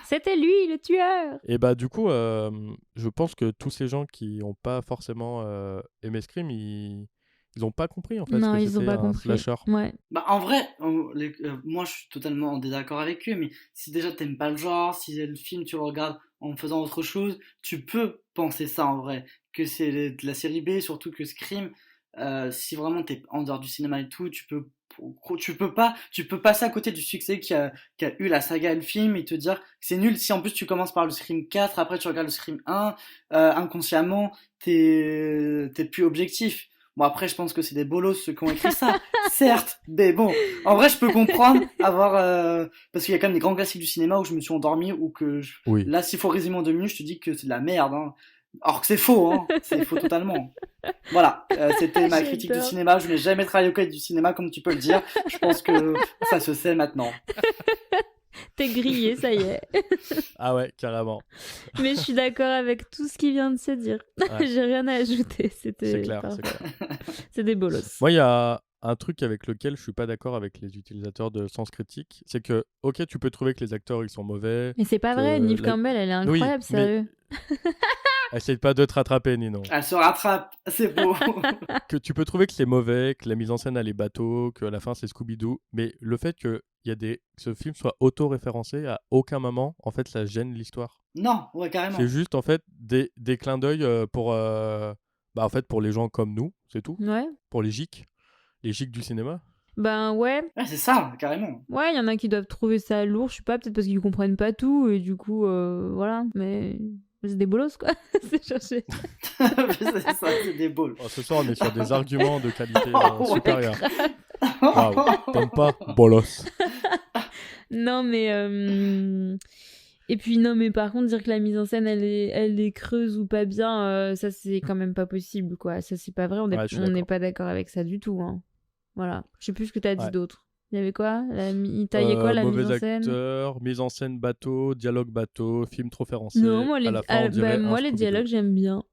C'était lui, le tueur. Et bah du coup, je pense que tous ces gens qui n'ont pas forcément aimé Scream, ils n'ont pas compris en fait non, que ils c'était ont pas un compris. slasher. Ouais. Bah en vrai, moi je suis totalement en désaccord avec eux, mais si déjà t'aimes pas le genre, si le film tu le regardes en faisant autre chose, tu peux penser ça en vrai, que c'est de la série B, surtout que Scream, si vraiment t'es en dehors du cinéma et tout, tu peux passer à côté du succès qu'a eu la saga et le film et te dire que c'est nul. Si en plus tu commences par le Scream 4, après tu regardes le Scream 1, inconsciemment t'es plus objectif. Bon après je pense que c'est des bolos ceux qui ont écrit ça, certes, mais bon, en vrai je peux comprendre parce qu'il y a quand même des grands classiques du cinéma où je me suis endormi ou que Oui. Là s'il faut résumer en 2 minutes je te dis que c'est de la merde, hein. Or que c'est faux, hein. C'est faux totalement. Voilà, c'était ma critique du cinéma. Je n'ai jamais travaillé au cahier du cinéma, comme tu peux le dire. Je pense que ça se sait maintenant. T'es grillé, ça y est. Ah ouais, carrément. Mais je suis d'accord avec tout ce qui vient de se dire. Ouais. J'ai rien à ajouter. C'est clair. C'est des bolos. Moi, il y a un truc avec lequel je suis pas d'accord avec les utilisateurs de Sens Critique, c'est que, ok, tu peux trouver que les acteurs ils sont mauvais. Mais c'est pas vrai, Neve Campbell, elle est incroyable, oui, sérieux. Essaye pas de te rattraper, Ninon. Elle se rattrape, c'est beau. Que tu peux trouver que c'est mauvais, que la mise en scène elle est bateau, qu'à la fin c'est Scooby-Doo, mais le fait que ce film soit auto-référencé, à aucun moment, en fait, ça gêne l'histoire. Non, ouais, carrément. C'est juste, en fait, des clins d'œil pour les gens comme nous, c'est tout. Ouais. Pour les geeks du cinéma. Ben ouais. Ouais, c'est ça, carrément. Ouais, il y en a qui doivent trouver ça lourd, je sais pas, peut-être parce qu'ils comprennent pas tout, et du coup, voilà. Mais c'est des bolos, quoi. C'est cherché. C'est ça, c'est des balls. Oh, ce soir, on est sur des arguments de qualité Ouais, supérieure. Waouh, t'aimes pas bolos. Non, mais... Et puis, non, mais par contre, dire que la mise en scène, elle est creuse ou pas bien, ça, c'est quand même pas possible, quoi. Ça, c'est pas vrai, on Ouais, je suis n'est d'accord. pas d'accord avec ça du tout, hein. Voilà. Je sais plus ce que t'as dit Ouais. d'autre. Il y avait quoi Il taillait quoi, la mise Mauvais en scène? acteur, mise en scène bateau, dialogue bateau, film trop Non, référencé. moi, À la fin, on dirait un moi, les Scooby-Doo. dialogues, j'aime bien.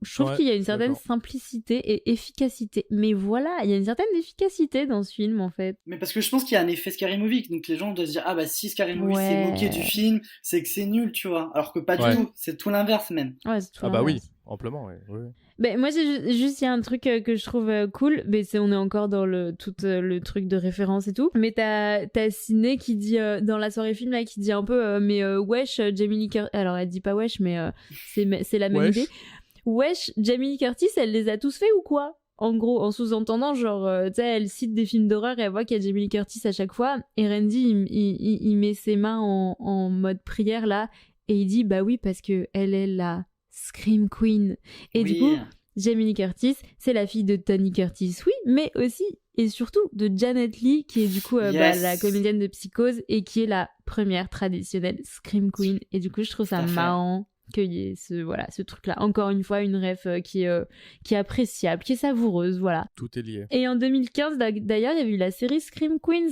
Je trouve Ouais, qu'il y a je une suis certaine d'accord. simplicité et efficacité. Mais voilà, il y a une certaine efficacité dans ce film, en fait. Mais parce que je pense qu'il y a un effet Scary Movie, donc les gens doivent se dire, ah bah si Scary Movie s'est moqué du Ouais. film, c'est que c'est nul, tu vois. Alors que pas du Ouais. tout, c'est tout l'inverse même. Ouais, c'est tout Ah bah oui, l'inverse. amplement, ouais. Ouais. Ben, moi, juste, il y a un truc que je trouve cool, mais on est encore dans tout le truc de référence et tout. Mais t'as Ciné qui dit, dans la soirée film, là, qui dit un peu, mais wesh, Jamie Lee Curtis. Alors, elle dit pas wesh, mais c'est la même Wesh. idée. Wesh, Jamie Lee Curtis, elle les a tous fait ou quoi? En gros, en sous-entendant, genre, tu sais, elle cite des films d'horreur et elle voit qu'il y a Jamie Lee Curtis à chaque fois. Et Randy, il met ses mains en mode prière, là, et il dit, bah oui, parce que elle est la Scream Queen. Et du coup, Oui. Jamie Lee Curtis, c'est la fille de Tony Curtis, oui, mais aussi et surtout de Janet Leigh, qui est du coup Yes. la comédienne de Psychose et qui est la première traditionnelle Scream Queen. Et du coup, je trouve ça Tout à fait. marrant qu'il y ait ce truc-là. Encore une fois, une ref qui est appréciable, qui est savoureuse, voilà. Tout est lié. Et en 2015, d'ailleurs, il y avait eu la série Scream Queens,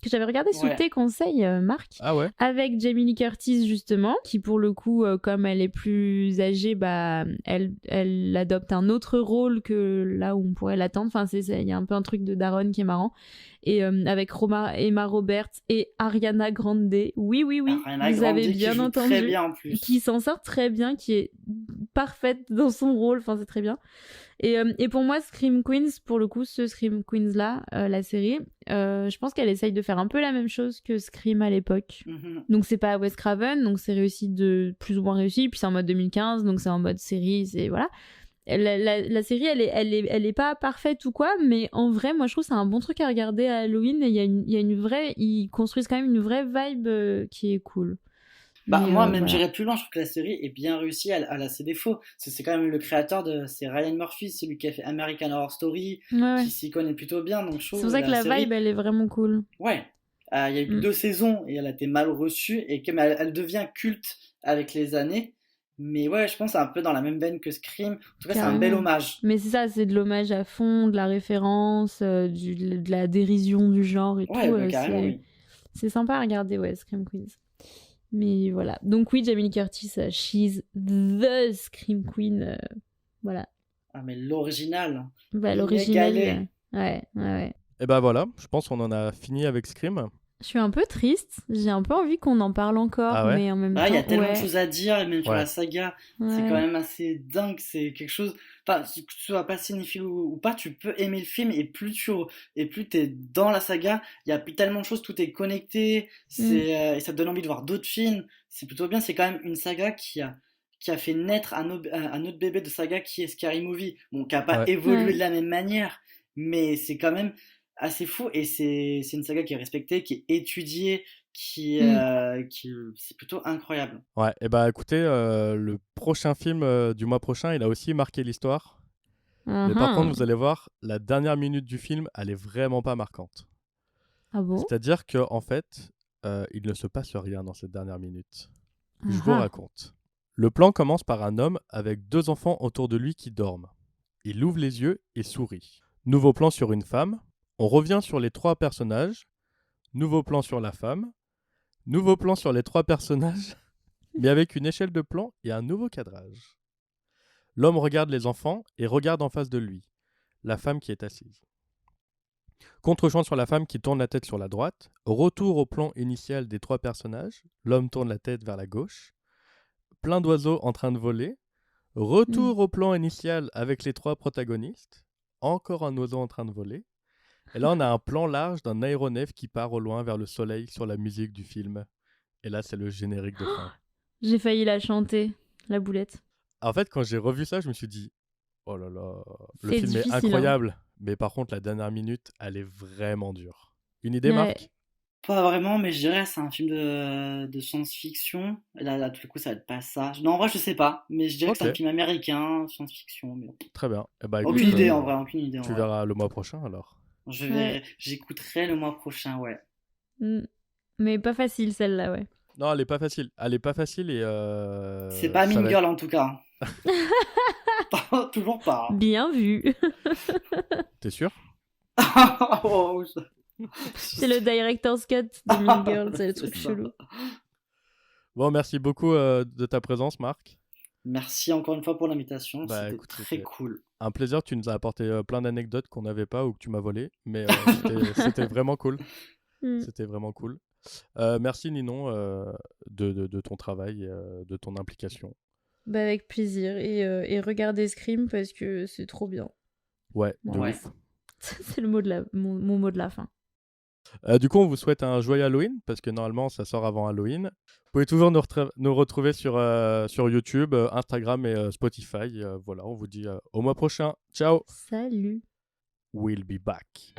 que j'avais regardé sous Ouais. tes conseils, Marc. Ah ouais. Avec Jamie Lee Curtis, justement, qui pour le coup, comme elle est plus âgée, bah, elle adopte un autre rôle que là où on pourrait l'attendre. Enfin, il y a un peu un truc de daronne qui est marrant. Et avec Emma Roberts et Ariana Grande. Oui, Ariana vous Grande avez qui bien joue entendu. très bien en plus. Qui s'en sort très bien, qui est parfaite dans son rôle. Enfin, c'est très bien. Et pour moi, Scream Queens, pour le coup, ce Scream Queens-là, la série, je pense qu'elle essaye de faire un peu la même chose que Scream à l'époque. Mhm. Donc c'est pas Wes Craven, donc c'est plus ou moins réussi, puis c'est en mode 2015, donc c'est en mode série, c'est voilà. La série, elle est pas parfaite ou quoi, mais en vrai, moi je trouve que c'est un bon truc à regarder à Halloween, et il y a une vraie, ils construisent quand même une vraie vibe qui est cool. Bah, Mais, moi, même, voilà. j'irais plus loin. Je trouve que la série est bien réussie. Elle a ses défauts. C'est quand même le créateur c'est Ryan Murphy, celui qui a fait American Horror Story, Ouais. qui s'y connaît plutôt bien. Donc, je C'est trouve pour ça que la série, vibe, elle est vraiment cool. ouais. Il y a eu 2 saisons et elle a été mal reçue. Et comme elle devient culte avec les années. Mais ouais, je pense que c'est un peu dans la même veine que Scream. En tout cas, c'est un bel Carrément. hommage. Mais c'est ça, c'est de l'hommage à fond, de la référence, de la dérision du genre et Ouais, tout. bah, carrément, oui. C'est sympa à regarder, ouais, Scream Queens. Mais voilà. Donc oui, Jamie Lee Curtis, she's the Scream Queen. Voilà. Ah, mais l'original. Bah, Inégalé. l'original. Ouais. Et bah voilà, je pense qu'on en a fini avec Scream. Je suis un peu triste. J'ai un peu envie qu'on en parle encore, Ah ouais mais en même temps. Il y a tellement de ouais. choses à dire, et même sur Ouais. la saga, c'est Ouais. quand même assez dingue. C'est quelque chose. Enfin, que tu sois pas cinéphile ou pas, tu peux aimer le film, et plus t'es dans la saga, il y a plus tellement de choses, tout est connecté, et ça te donne envie de voir d'autres films. C'est plutôt bien. C'est quand même une saga qui a fait naître un autre bébé de saga qui est Scary Movie. Bon, qui a pas Ouais. évolué Ouais. de la même manière, mais c'est quand même assez fou, et c'est une saga qui est respectée, qui est étudiée, c'est plutôt incroyable. Ouais, et bah écoutez, le prochain film du mois prochain, il a aussi marqué l'histoire. Mais par contre, vous allez voir, la dernière minute du film, elle est vraiment pas marquante. Ah bon? C'est-à-dire qu'en fait, il ne se passe rien dans cette dernière minute. Je vous raconte. Le plan commence par un homme avec 2 enfants autour de lui qui dorment. Il ouvre les yeux et sourit. Nouveau plan sur une femme. On revient sur les 3 personnages. Nouveau plan sur la femme. Nouveau plan sur les 3 personnages, mais avec une échelle de plan et un nouveau cadrage. L'homme regarde les enfants et regarde en face de lui la femme qui est assise. Contre-champ sur la femme qui tourne la tête sur la droite. Retour au plan initial des 3 personnages. L'homme tourne la tête vers la gauche. Plein d'oiseaux en train de voler. Retour au plan initial avec les 3 protagonistes. Encore un oiseau en train de voler. Et là, on a un plan large d'un aéronef qui part au loin vers le soleil sur la musique du film. Et là, c'est le générique de fin. J'ai failli la chanter, la boulette. En fait, quand j'ai revu ça, je me suis dit, Oh là là. Le C'est film est difficile, hein. incroyable. Mais par contre, la dernière minute, elle est vraiment dure. Une idée, Ouais. Marc? Pas vraiment, mais je dirais c'est un film de science-fiction. Là, tout le coup, ça va être pas ça. Non, en vrai, je sais pas, mais je dirais que c'est un Ok, film américain, science-fiction. Mais... très bien. Eh ben, Aucune écoute, idée en vrai, aucune idée en tu vrai. verras le mois prochain alors. Je Ouais. verrai, j'écouterai le mois prochain, ouais. Mm. Mais pas facile celle-là, ouais. Non, elle est pas facile. Elle est pas facile et C'est pas ça Mean va Girl en tout cas. Toujours pas. Bien vu. T'es sûr? Oh, C'est le director's cut de Mean Girl, c'est le C'est truc ça. chelou. Bon, merci beaucoup de ta présence, Marc. Merci encore une fois pour l'invitation, Bah, c'était écoute, très c'était cool. un plaisir. Tu nous as apporté plein d'anecdotes qu'on n'avait pas ou que tu m'as volées. Mais c'était vraiment cool. Mm. C'était vraiment cool. Merci, Ninon, de ton travail, de ton implication. Bah avec plaisir. Et regardez Scream parce que c'est trop bien. Ouais, de Ouais. ouf. C'est le mot de mon mot de la fin. Du coup, on vous souhaite un joyeux Halloween parce que normalement, ça sort avant Halloween. Vous pouvez toujours nous retrouver sur YouTube, Instagram et Spotify. Voilà, on vous dit au mois prochain. Ciao. Salut. We'll be back.